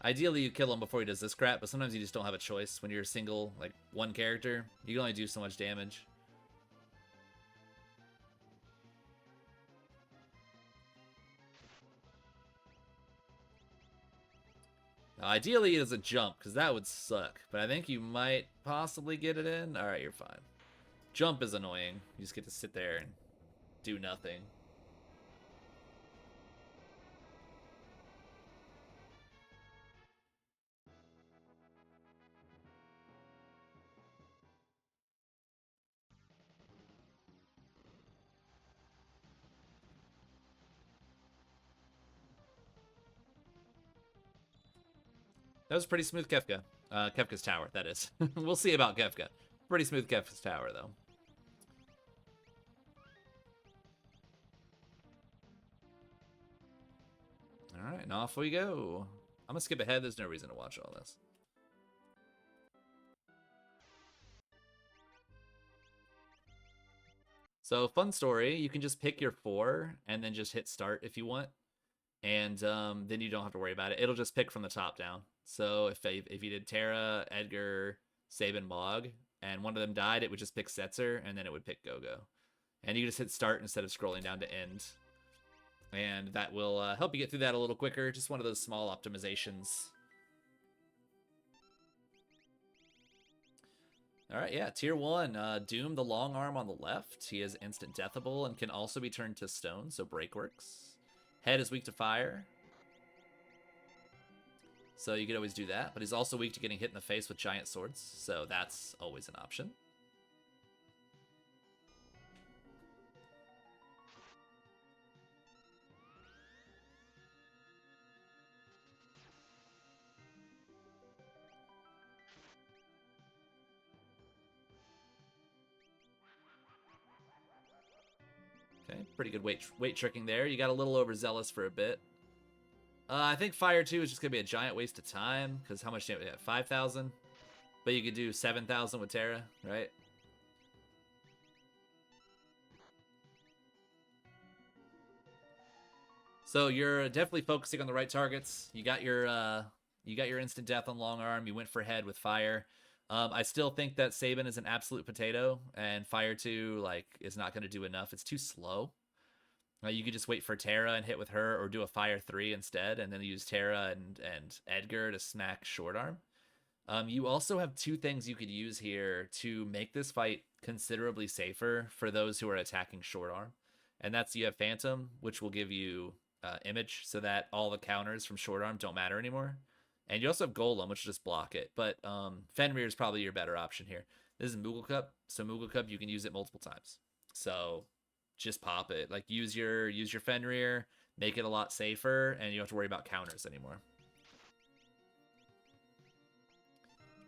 Ideally, you kill him before he does this crap, but sometimes you just don't have a choice. When you're a single, like, one character, you can only do so much damage. Now, ideally, it is a jump, because that would suck. But I think you might possibly get it in. Alright, you're fine. Jump is annoying. You just get to sit there and do nothing. That was pretty smooth Kefka. Kefka's tower, that is. We'll see about Kefka. Pretty smooth Kefka's tower, though. Alright, and off we go. I'm gonna skip ahead. There's no reason to watch all this. So, fun story. You can just pick your 4 and then just hit start if you want. And then you don't have to worry about it. It'll just pick from the top down. So if you did Terra, Edgar, Sabin, Mog, and one of them died, it would just pick Setzer, and then it would pick Gogo. And you just hit start instead of scrolling down to end. And that will help you get through that a little quicker. Just one of those small optimizations. Alright, yeah, tier 1. Doom, the long arm on the left. He is instant deathable and can also be turned to stone, so break works. Head is weak to fire. So you could always do that. But he's also weak to getting hit in the face with giant swords. So that's always an option. Okay, pretty good weight tricking there. You got a little overzealous for a bit. I think Fire 2 is just going to be a giant waste of time, because how much damage? Yeah, 5,000? But you could do 7,000 with Terra, right? So you're definitely focusing on the right targets. You got your instant death on long arm. You went for head with fire. I still think that Sabin is an absolute potato, and Fire 2 is not going to do enough. It's too slow. You could just wait for Terra and hit with her, or do a Fire 3 instead, and then use Terra and Edgar to smack short arm. You also have 2 things you could use here to make this fight considerably safer for those who are attacking short arm. And that's, you have Phantom, which will give you image, so that all the counters from short arm don't matter anymore. And you also have Golem, which will just block it. But Fenrir is probably your better option here. This is Moogle Cup, so Moogle Cup, you can use it multiple times. So just pop it. Use your Fenrir, make it a lot safer, and you don't have to worry about counters anymore.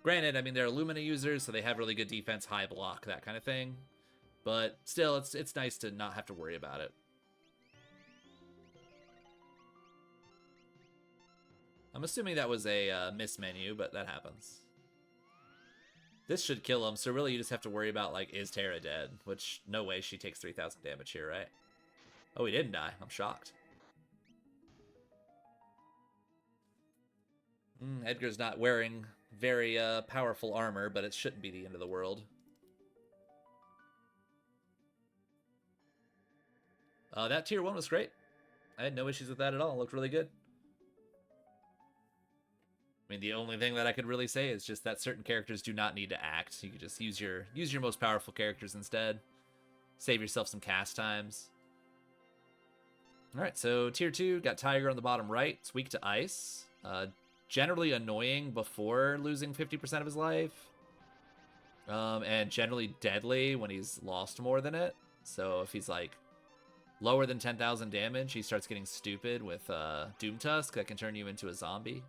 Granted, I mean, they're Illumina users, so they have really good defense, high block, that kind of thing. But still, it's nice to not have to worry about it. I'm assuming that was a miss menu, but that happens. This should kill him, so really you just have to worry about, is Terra dead? Which, no way she takes 3,000 damage here, right? Oh, he didn't die. I'm shocked. Edgar's not wearing very powerful armor, but it shouldn't be the end of the world. That tier 1 was great. I had no issues with that at all. It looked really good. I mean, the only thing that I could really say is just that certain characters do not need to act. You could just use your most powerful characters instead. Save yourself some cast times. Alright, so tier 2, got Tiger on the bottom right. It's weak to ice. Generally annoying before losing 50% of his life. And generally deadly when he's lost more than it. So if he's lower than 10,000 damage, he starts getting stupid with Doom Tusk that can turn you into a zombie.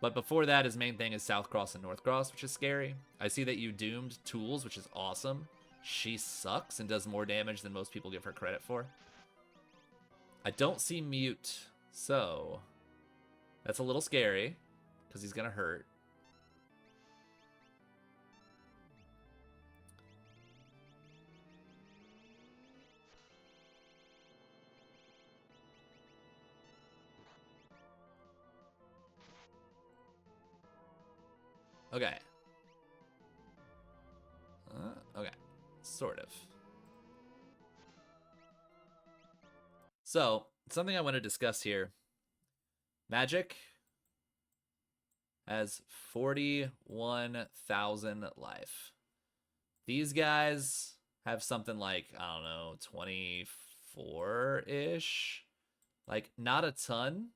But before that, his main thing is South Cross and North Cross, which is scary. I see that you doomed Tools, which is awesome. She sucks and does more damage than most people give her credit for. I don't see mute, so that's a little scary because he's gonna hurt. Okay. Okay. Sort of. So, something I want to discuss here. Magic has 41,000 life. These guys have something like, I don't know, 24-ish. Like, not a ton.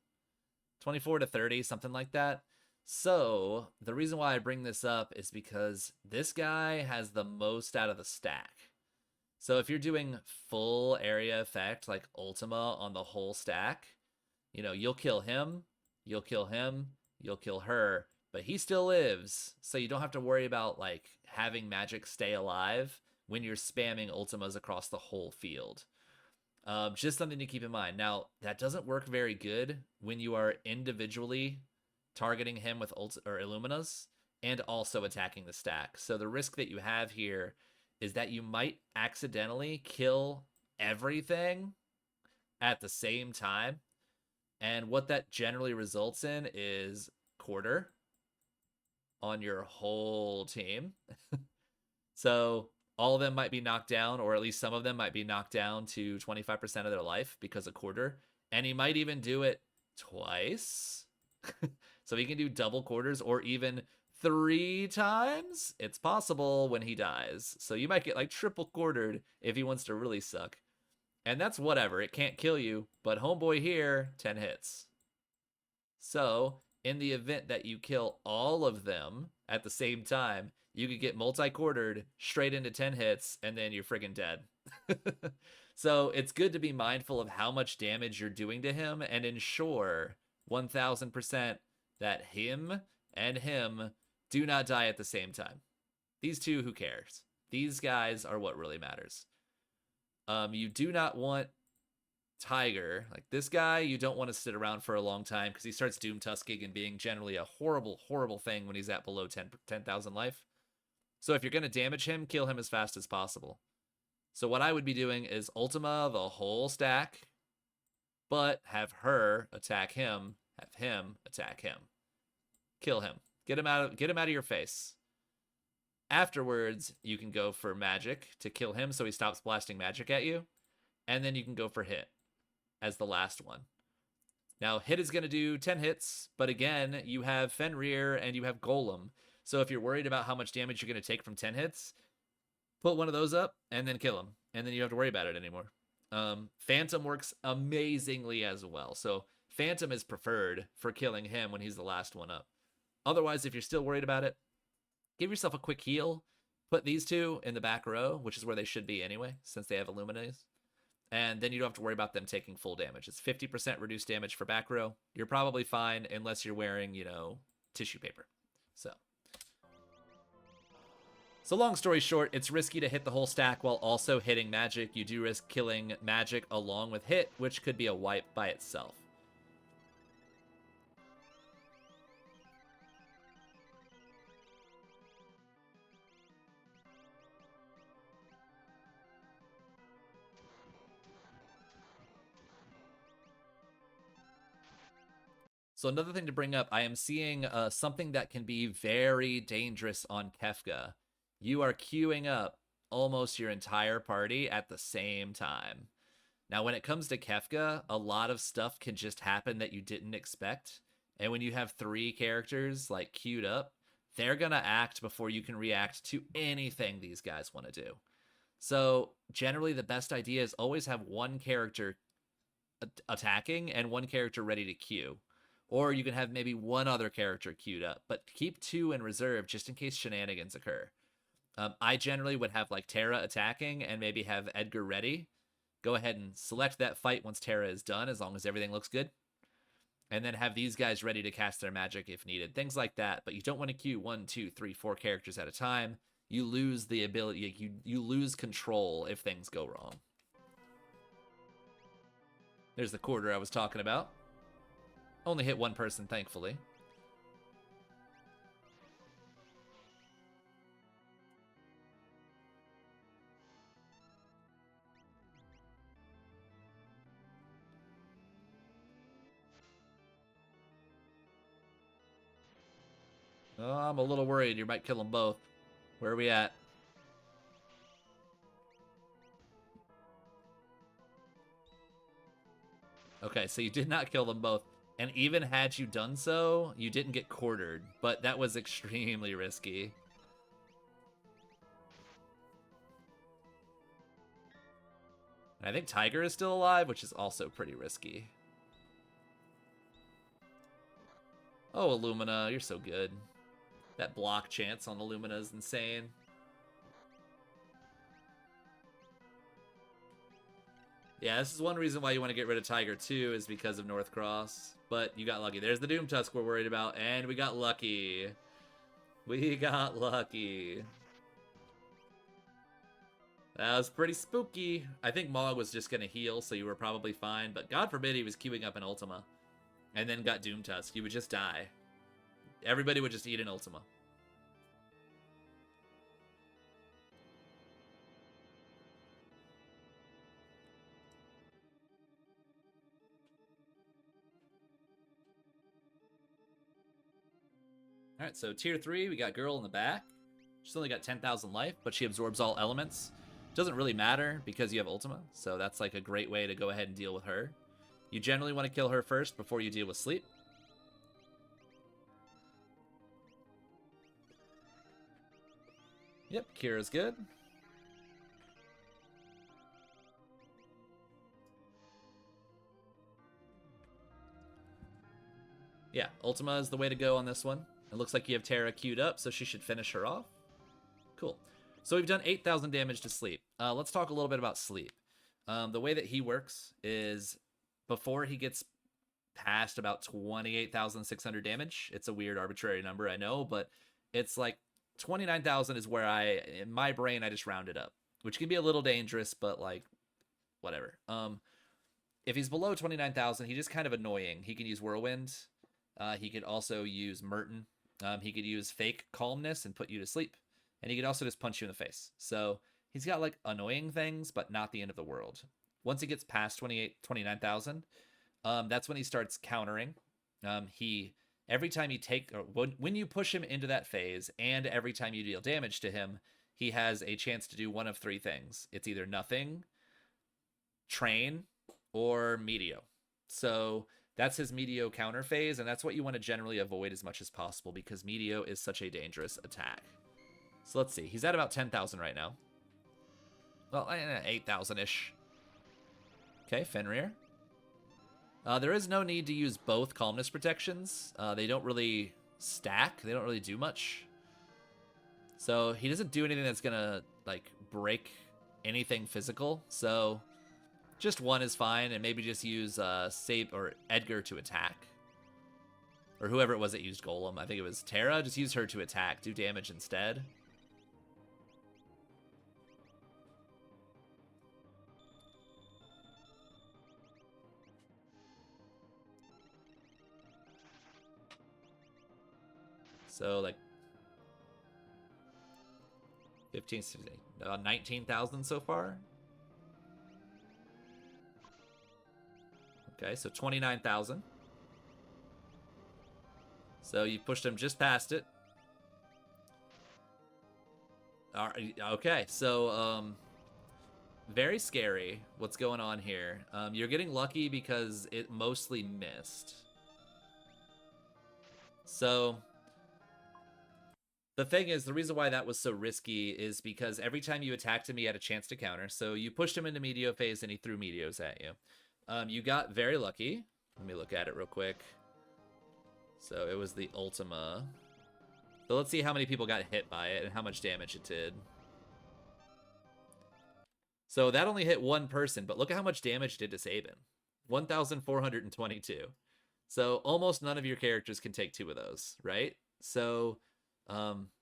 24 to 30, something like that. So, the reason why I bring this up is because this guy has the most out of the stack. So, if you're doing full area effect, like Ultima on the whole stack, you know, you'll kill him, you'll kill him, you'll kill her, but he still lives. So, you don't have to worry about, like, having magic stay alive when you're spamming Ultimas across the whole field. Just something to keep in mind. Now, that doesn't work very good when you are individually targeting him with Illuminas and also attacking the stack. So the risk that you have here is that you might accidentally kill everything at the same time. And what that generally results in is quarter on your whole team. So all of them might be knocked down, or at least some of them might be knocked down to 25% of their life because of quarter. And he might even do it twice. So he can do double quarters or even 3 times. It's possible when he dies. So you might get like triple quartered if he wants to really suck. And that's whatever. It can't kill you. But homeboy here, 10 hits. So in the event that you kill all of them at the same time, you could get multi-quartered straight into 10 hits, and then you're friggin' dead. So it's good to be mindful of how much damage you're doing to him and ensure 1000% that him and him do not die at the same time. These two, who cares? These guys are what really matters. You do not want Tiger, like this guy, you don't want to sit around for a long time because he starts doom tusking and being generally a horrible, horrible thing when he's at below 10,000 life. So if you're going to damage him, kill him as fast as possible. So what I would be doing is Ultima the whole stack, but have her attack him, have him attack him. Kill him. Get him out of your face. Afterwards, you can go for magic to kill him so he stops blasting magic at you. And then you can go for hit as the last one. Now, hit is going to do 10 hits, but again, you have Fenrir and you have Golem. So if you're worried about how much damage you're going to take from 10 hits, put one of those up and then kill him. And then you don't have to worry about it anymore. Phantom works amazingly as well. So Phantom is preferred for killing him when he's the last one up. Otherwise, if you're still worried about it, give yourself a quick heal. Put these two in the back row, which is where they should be anyway, since they have Illuminates. And then you don't have to worry about them taking full damage. It's 50% reduced damage for back row. You're probably fine unless you're wearing, tissue paper. So long story short, it's risky to hit the whole stack while also hitting magic. You do risk killing magic along with hit, which could be a wipe by itself. So another thing to bring up, I am seeing something that can be very dangerous on Kefka. You are queuing up almost your entire party at the same time. Now, when it comes to Kefka, a lot of stuff can just happen that you didn't expect. And when you have 3 characters like queued up, they're going to act before you can react to anything these guys want to do. So generally, the best idea is always have one character attacking and one character ready to queue. Or you can have maybe one other character queued up, but keep 2 in reserve just in case shenanigans occur. I generally would have like Terra attacking and maybe have Edgar ready. Go ahead and select that fight once Terra is done, as long as everything looks good. And then have these guys ready to cast their magic if needed. Things like that, but you don't want to queue 1, 2, 3, 4 characters at a time. You lose the ability, you lose control if things go wrong. There's the quarter I was talking about. Only hit one person, thankfully. Oh, I'm a little worried you might kill them both. Where are we at? Okay, so you did not kill them both. And even had you done so, you didn't get quartered. But that was extremely risky. And I think Tiger is still alive, which is also pretty risky. Oh, Illumina, you're so good. That block chance on Illumina is insane. Yeah, this is one reason why you want to get rid of Tiger too, is because of Northcross. But you got lucky. There's the Doom Tusk we're worried about, and we got lucky. We got lucky. That was pretty spooky. I think Mog was just going to heal, so you were probably fine. But God forbid he was queuing up an Ultima. And then got Doom Tusk. You would just die. Everybody would just eat an Ultima. Alright, so tier 3, we got Girl in the back. She's only got 10,000 life, but she absorbs all elements. Doesn't really matter because you have Ultima, so that's like a great way to go ahead and deal with her. You generally want to kill her first before you deal with Sleep. Yep, Kira's good. Yeah, Ultima is the way to go on this one. It looks like you have Terra queued up, so she should finish her off. Cool. So we've done 8,000 damage to Sleep. Let's talk a little bit about Sleep. The way that he works is before he gets past about 28,600 damage, it's a weird arbitrary number, I know, but it's like 29,000 is where in my brain, I just round it up, which can be a little dangerous, but like, whatever. If he's below 29,000, he's just kind of annoying. He can use Whirlwind. He could also use Merton. He could use Fake Calmness and put you to sleep. And he could also just punch you in the face. So he's got like annoying things, but not the end of the world. Once he gets past 29,000, that's when he starts countering. Every time you when you push him into that phase, and every time you deal damage to him, he has a chance to do one of three things. It's either nothing, train, or Meteo. So that's his Meteo counter phase, and that's what you want to generally avoid as much as possible because Meteo is such a dangerous attack. So let's see. He's at about 10,000 right now. Well, 8,000-ish. Okay, Fenrir. There is no need to use both Calmness protections. They don't really stack. They don't really do much. So he doesn't do anything that's going to like break anything physical. So just one is fine, and maybe just use Save or Edgar to attack. Or whoever it was that used Golem. I think it was Terra. Just use her to attack. Do damage instead. So, like, 15, 16, 19,000 so far. Okay, so 29,000. So you pushed him just past it. All right, okay, so, very scary what's going on here. You're getting lucky because it mostly missed. So the thing is, the reason why that was so risky is because every time you attacked him, he had a chance to counter. So you pushed him into Meteo phase, and he threw Meteos at you. You got very lucky. Let me look at it real quick. So it was the Ultima. So let's see how many people got hit by it and how much damage it did. So that only hit one person, but look at how much damage it did to Sabin. 1,422. So almost none of your characters can take two of those, right? So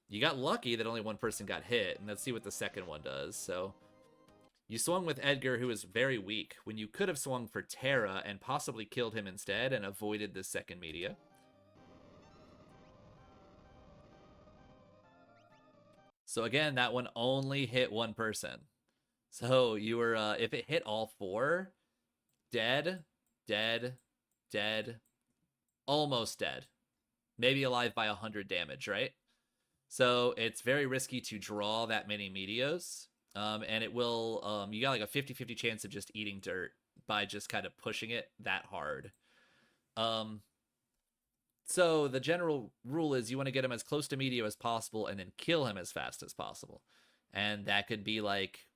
you got lucky that only one person got hit, and let's see what the second one does. So You swung with Edgar, who is very weak, when you could have swung for Terra and possibly killed him instead and avoided this second media. So again, that one only hit one person. So you were, if it hit all four, dead, dead, dead, almost dead. Maybe alive by 100 damage, right? So it's very risky to draw that many meteos. And it will, you got like a 50-50 chance of just eating dirt by just kind of pushing it that hard. So the general rule is you want to get him as close to Meteo as possible and then kill him as fast as possible. And that could be like,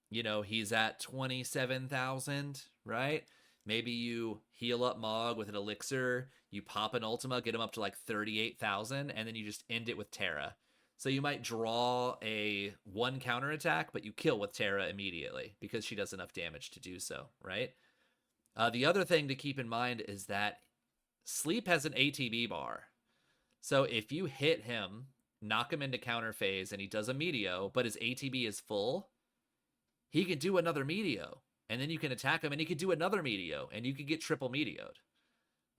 you know, he's at 27,000, right? Maybe you heal up Mog with an elixir, you pop an Ultima, get him up to like 38,000, and then you just end it with Terra. So you might draw a one counterattack, but you kill with Terra immediately because she does enough damage to do so, right? The other thing to keep in mind is that Sleep has an ATB bar. So if you hit him, knock him into counter phase, and he does a Meteo, but his ATB is full, he can do another Meteo. And then you can attack him, and he could do another Meteo, and you could get triple Meteoed.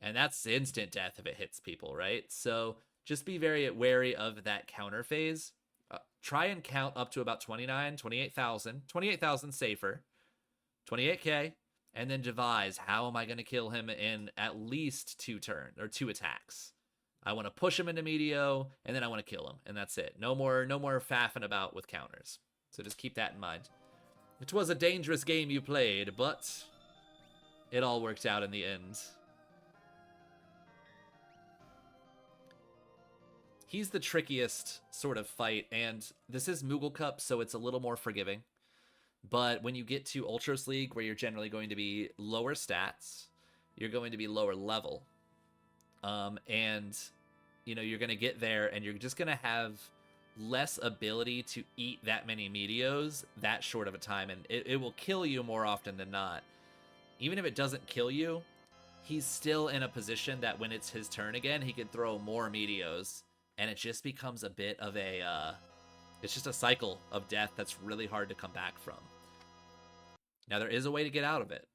And that's instant death if it hits people, right? So just be very wary of that counter phase. Try and count up to about 29, 28,000. 28,000 safer. 28k. And then devise, how am I going to kill him in at least 2 turns, or 2 attacks? I want to push him into Meteo, and then I want to kill him. And that's it. No more faffing about with counters. So just keep that in mind. It was a dangerous game you played, but it all worked out in the end. He's the trickiest sort of fight, and this is Moogle Cup, so it's a little more forgiving. But when you get to Ultros League, where you're generally going to be lower stats, you're going to be lower level. And, you know, you're going to get there, and you're just going to have less ability to eat that many Meteos that short of a time, and it will kill you more often than not. Even if it doesn't kill you, he's still in a position that when it's his turn again, he can throw more Meteos, and it just becomes a bit of a, it's just a cycle of death that's really hard to come back from. Now, there is a way to get out of it.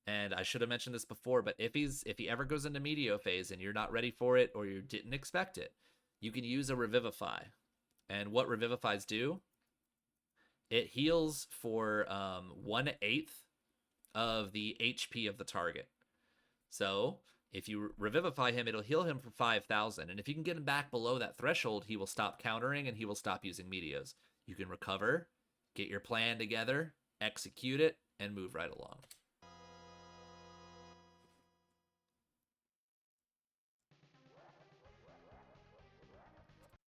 And I should have mentioned this before, but if he ever goes into Meteo phase and you're not ready for it or you didn't expect it, you can use a Revivify. And what Revivifies do, it heals for 1/8 of the HP of the target. So if you Revivify him, it'll heal him for 5,000. And if you can get him back below that threshold, he will stop countering and he will stop using Meteos. You can recover, get your plan together, execute it, and move right along.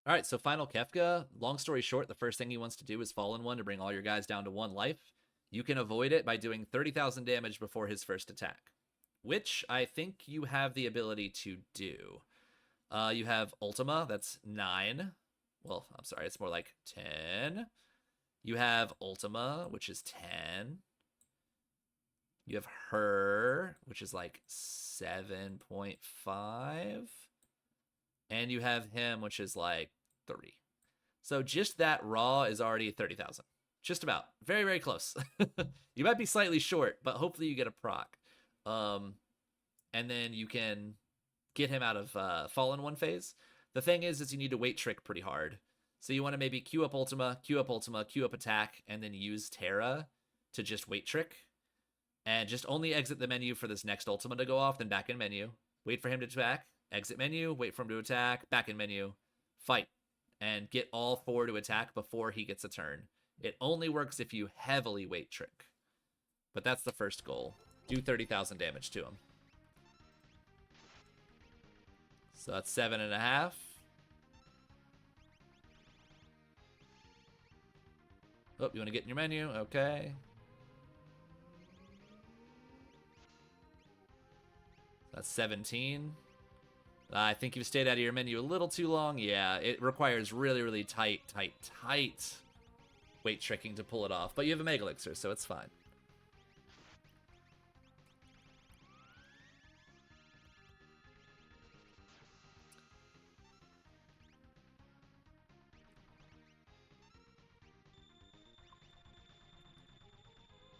All right, so final Kefka. Long story short, the first thing he wants to do is fall in one to bring all your guys down to 1 life. You can avoid it by doing 30,000 damage before his first attack, which I think you have the ability to do. You have Ultima, that's 9. Well, I'm sorry, it's more like 10. You have Ultima, which is 10. You have her, which is like 7.5. And you have him, which is like 3. So just that raw is already 30,000. Just about. Very, very close. You might be slightly short, but hopefully you get a proc. And then you can get him out of Fallen One phase. The thing is you need to wait trick pretty hard. So you want to maybe queue up Ultima, queue up Ultima, queue up attack, and then use Terra to just wait trick. And just only exit the menu for this next Ultima to go off, then back in menu. Wait for him to attack, exit menu, wait for him to attack, back in menu, fight. And get all 4 to attack before he gets a turn. It only works if you heavily wait trick. But that's the first goal. Do 30,000 damage to him. So that's 7.5. Oh, you want to get in your menu? Okay. That's 17. I think you've stayed out of your menu a little too long. Yeah, it requires really, really tight wait tricking to pull it off. But you have a Mega Elixir, so it's fine.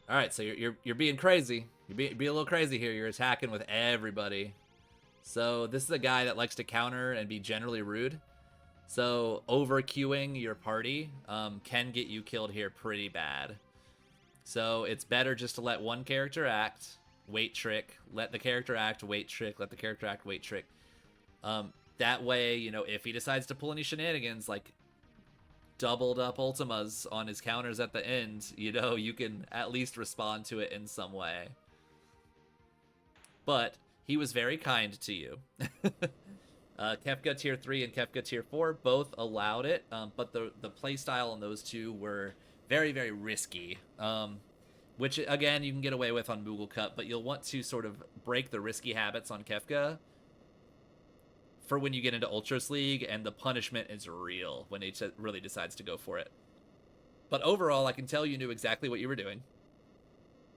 All right, so you're being crazy. You're being a little crazy here. You're attacking with everybody. So this is a guy that likes to counter and be generally rude. So over queuing your party can get you killed here pretty bad. So it's better just to let one character act, wait trick, let the character act, wait trick, let the character act, wait trick. That way, you know, if he decides to pull any shenanigans, like doubled up ultimas on his counters at the end, you know, you can at least respond to it in some way. But he was very kind to you. Kefka tier 3 and Kefka tier 4 both allowed it, but the playstyle on those two were very, very risky. Which, again, you can get away with on Moogle Cup, but you'll want to sort of break the risky habits on Kefka for when you get into Ultros League, and the punishment is real when he really decides to go for it. But overall, I can tell you knew exactly what you were doing.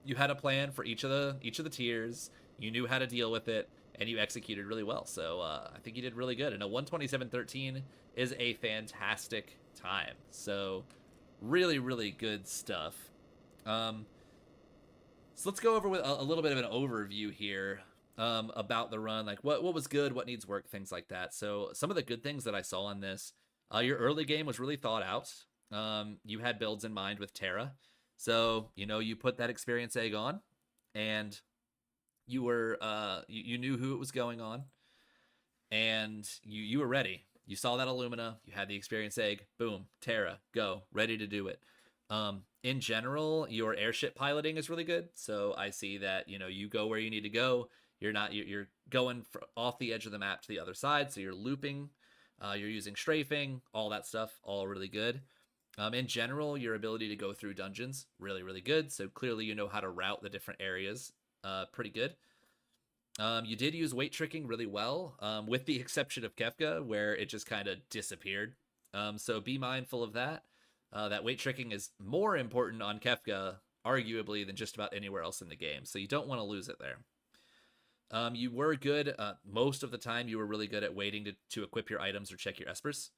You had a plan for each of the tiers. You knew how to deal with it, and you executed really well. So I think you did really good. And a 127.13 is a fantastic time. So really, really good stuff. So let's go over with a little bit of an overview here about the run, like what was good, what needs work, things like that. So some of the good things that I saw on this, your early game was really thought out. You had builds in mind with Terra. So, you know, you put that experience egg on, and you were you knew who it was going on, and you were ready. You saw that Illumina, you had the experience egg, boom, Terra, go, ready to do it. In general, your airship piloting is really good. So I see that, you know, you go where you need to go. You're going off the edge of the map to the other side, so you're looping. You're using strafing, all that stuff, all really good. In general, your ability to go through dungeons, really, really good. So clearly you know how to route the different areas, pretty good. You did use weight tricking really well, with the exception of Kefka, where it just kind of disappeared. So be mindful of that. That weight tricking is more important on Kefka, arguably, than just about anywhere else in the game. So you don't want to lose it there. You were good most of the time. You were really good at waiting to equip your items or check your espers.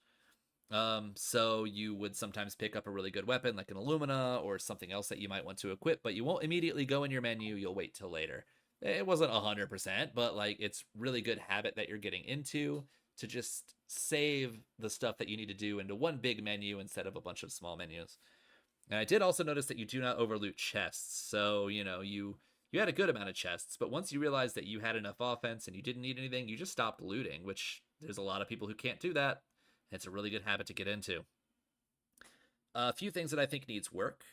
So you would sometimes pick up a really good weapon like an Illumina or something else that you might want to equip, but you won't immediately go in your menu. You'll wait till later. It wasn't 100%, but like it's really good habit that you're getting into to just save the stuff that you need to do into one big menu instead of a bunch of small menus. And I did also notice that you do not overloot chests. So, you know, you had a good amount of chests, but once you realized that you had enough offense and you didn't need anything, you just stopped looting, which there's a lot of people who can't do that. It's a really good habit to get into. A few things that I think needs work.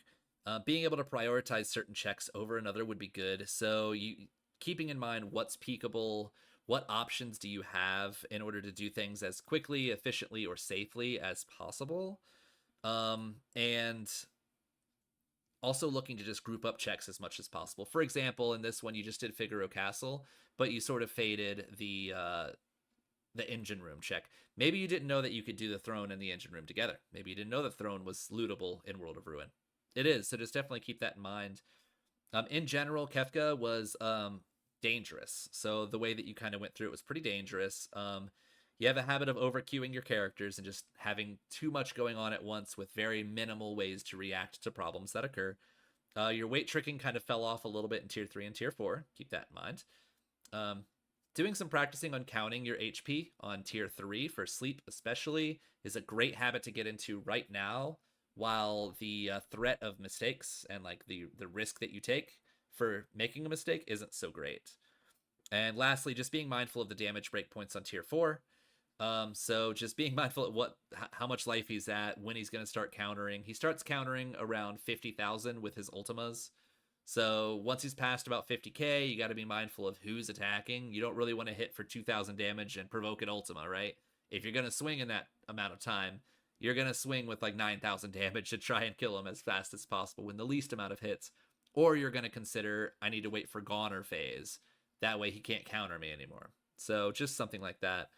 Being able to prioritize certain checks over another would be good. So you keeping in mind what's peakable, what options do you have in order to do things as quickly, efficiently, or safely as possible. And also looking to just group up checks as much as possible. For example, in this one, you just did Figaro Castle, but you sort of faded the engine room check. Maybe you didn't know that you could do the throne and the engine room together. Maybe you didn't know the throne was lootable in World of Ruin. It is, so just definitely keep that in mind. In general, Kefka was dangerous. So the way that you kind of went through it was pretty dangerous. You have a habit of overqueuing your characters and just having too much going on at once with very minimal ways to react to problems that occur. Your weight tricking kind of fell off a little bit in tier 3 and tier 4. Keep that in mind. Doing some practicing on counting your HP on tier 3 for sleep especially is a great habit to get into right now, while the threat of mistakes and like the risk that you take for making a mistake isn't so great. And lastly, just being mindful of the damage breakpoints on tier 4. So just being mindful of how much life he's at, when he's going to start countering. He starts countering around 50,000 with his ultimas. So once he's passed about 50k, you got to be mindful of who's attacking. You don't really want to hit for 2,000 damage and provoke an ultima, right? If you're going to swing in that amount of time, you're going to swing with like 9,000 damage to try and kill him as fast as possible with the least amount of hits. Or you're going to consider, I need to wait for Goner phase. That way he can't counter me anymore. So just something like that.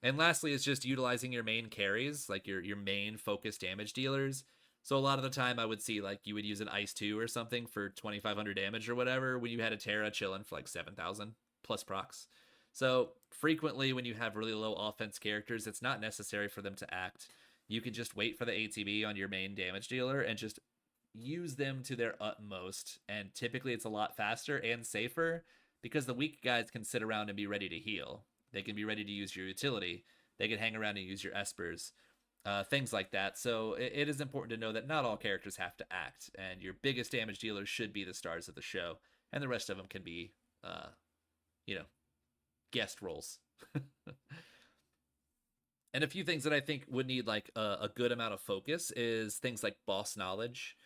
And lastly is just utilizing your main carries, like your main focus damage dealers. So a lot of the time I would see like you would use an Ice 2 or something for 2,500 damage or whatever when you had a Terra chilling for like 7,000 plus procs. So frequently when you have really low offense characters, it's not necessary for them to act. You can just wait for the ATB on your main damage dealer and just use them to their utmost, and typically it's a lot faster and safer because the weak guys can sit around and be ready to heal. They can be ready to use your utility. They can hang around and use your espers, things like that. So it is important to know that not all characters have to act, and your biggest damage dealers should be the stars of the show, and the rest of them can be, you know, guest roles. And a few things that I think would need like a good amount of focus is things like boss knowledge.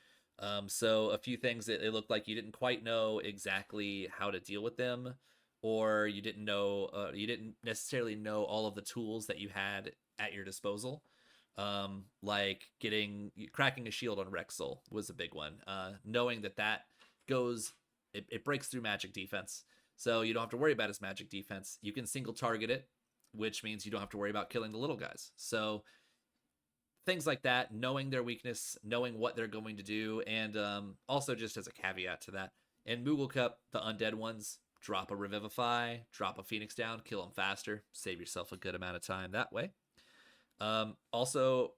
So a few things that it looked like you didn't quite know exactly how to deal with them, or you didn't necessarily know all of the tools that you had at your disposal. Like cracking a shield on Rexel was a big one. Knowing that goes, it breaks through magic defense, so you don't have to worry about his magic defense. You can single target it, which means you don't have to worry about killing the little guys. So things like that, knowing their weakness, knowing what they're going to do, and also just as a caveat to that, in Moogle Cup, the undead ones, drop a Revivify, drop a Phoenix down, kill them faster, save yourself a good amount of time that way. Also,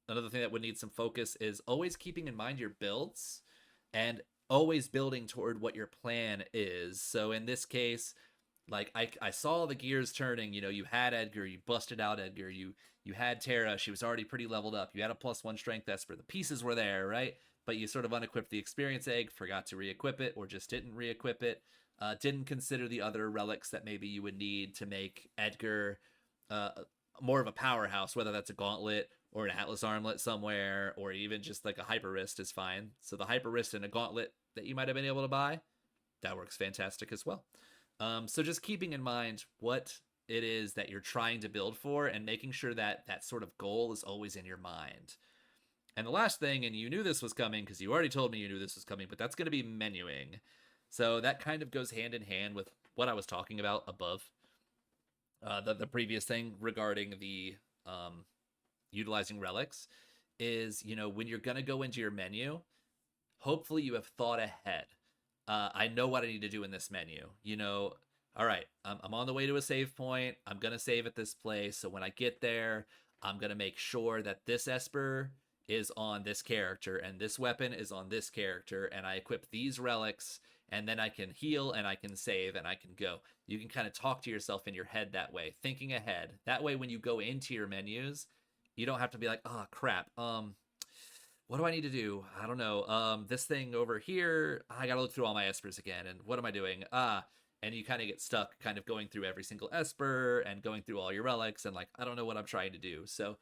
another thing that would need some focus is always keeping in mind your builds and always building toward what your plan is. So in this case, like I saw the gears turning. You had Edgar, you busted out Edgar, you had Tara, she was already pretty leveled up, you had a +1 strength Esper, the pieces were there, right? But you sort of unequipped the experience egg, forgot to re-equip it, or just didn't re-equip it, didn't consider the other relics that maybe you would need to make Edgar more of a powerhouse, whether that's a gauntlet or an Atlas armlet somewhere, or even just like a hyper wrist is fine. So the hyper wrist and a gauntlet that you might have been able to buy, that works fantastic as well. So just keeping in mind what it is that you're trying to build for, and making sure that that sort of goal is always in your mind. And the last thing, and you knew this was coming because you already told me you knew this was coming, but that's going to be menuing. So that kind of goes hand in hand with what I was talking about above. The previous thing regarding the utilizing relics is, when you're going to go into your menu, hopefully you have thought ahead. I know what I need to do in this menu. All right, I'm on the way to a save point. I'm going to save at this place. So when I get there, I'm going to make sure that this Esper is on this character and this weapon is on this character, and I equip these relics, and then I can heal and I can save and I can go. You can kind of talk to yourself in your head that way, thinking ahead. That way, when you go into your menus, you don't have to be like, oh, crap. What do I need to do? I don't know. This thing over here, I got to look through all my Espers again. And what am I doing? And you kind of get stuck kind of going through every single Esper and going through all your relics. And like, I don't know what I'm trying to do. So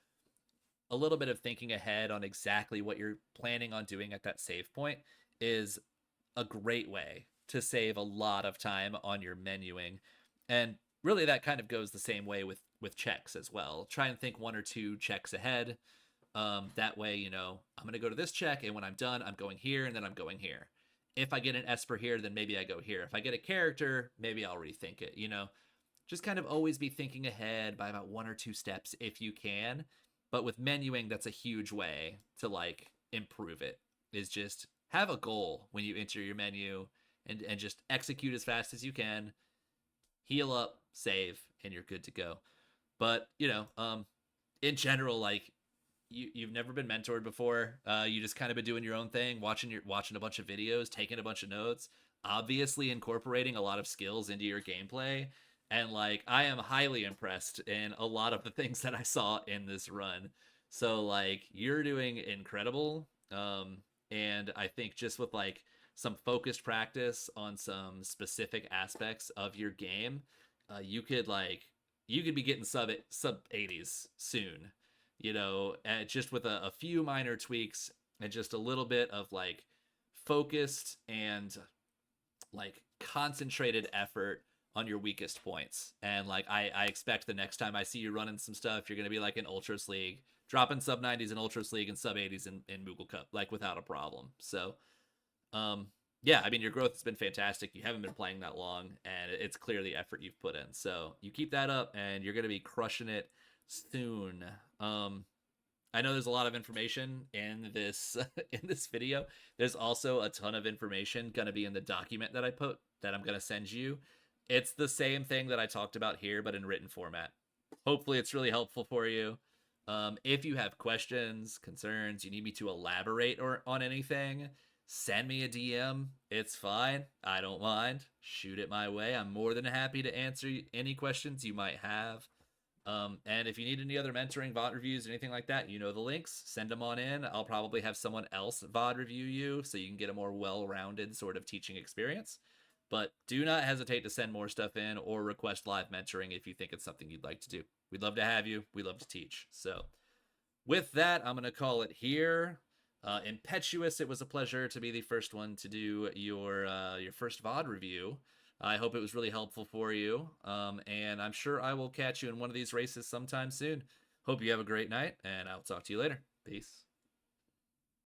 a little bit of thinking ahead on exactly what you're planning on doing at that save point is a great way to save a lot of time on your menuing. And really that kind of goes the same way with checks as well. Try and think 1 or 2 checks ahead. That way, I'm going to go to this check, and when I'm done, I'm going here, and then I'm going here. If I get an Esper here, then maybe I go here. If I get a character, maybe I'll rethink it, Just kind of always be thinking ahead by about 1 or 2 steps if you can. But with menuing, that's a huge way to, like, improve it, is just have a goal when you enter your menu and just execute as fast as you can, heal up, save, and you're good to go. But, in general, like, you've never been mentored before. You just kind of been doing your own thing, watching a bunch of videos, taking a bunch of notes, obviously incorporating a lot of skills into your gameplay. And like, I am highly impressed in a lot of the things that I saw in this run. So like, you're doing incredible. And I think just with like some focused practice on some specific aspects of your game, you could be getting sub 80s soon. And just with a few minor tweaks and just a little bit of like focused and like concentrated effort on your weakest points. And like, I expect the next time I see you running some stuff, you're going to be like in Ultras League, dropping sub 90s in Ultras League and sub 80s in Moogle Cup, like without a problem. So, yeah, I mean, your growth has been fantastic. You haven't been playing that long, and it's clear the effort you've put in. So you keep that up, and you're going to be crushing it soon. I know there's a lot of information in this video. There's also a ton of information going to be in the document that I'm going to send you. It's the same thing that I talked about here, but in written format. Hopefully it's really helpful for you. If you have questions, concerns, you need me to elaborate or on anything, send me a DM. It's fine. I don't mind. Shoot it my way. I'm more than happy to answer any questions you might have. And if you need any other mentoring, VOD reviews, anything like that, you know the links. Send them on in. I'll probably have someone else VOD review you so you can get a more well-rounded sort of teaching experience. But do not hesitate to send more stuff in or request live mentoring if you think it's something you'd like to do. We'd love to have you. We love to teach. So with that, I'm going to call it here. ImpEtchewus, it was a pleasure to be the first one to do your first VOD review. I hope it was really helpful for you, and I'm sure I will catch you in one of these races sometime soon. Hope you have a great night, and I'll talk to you later. Peace.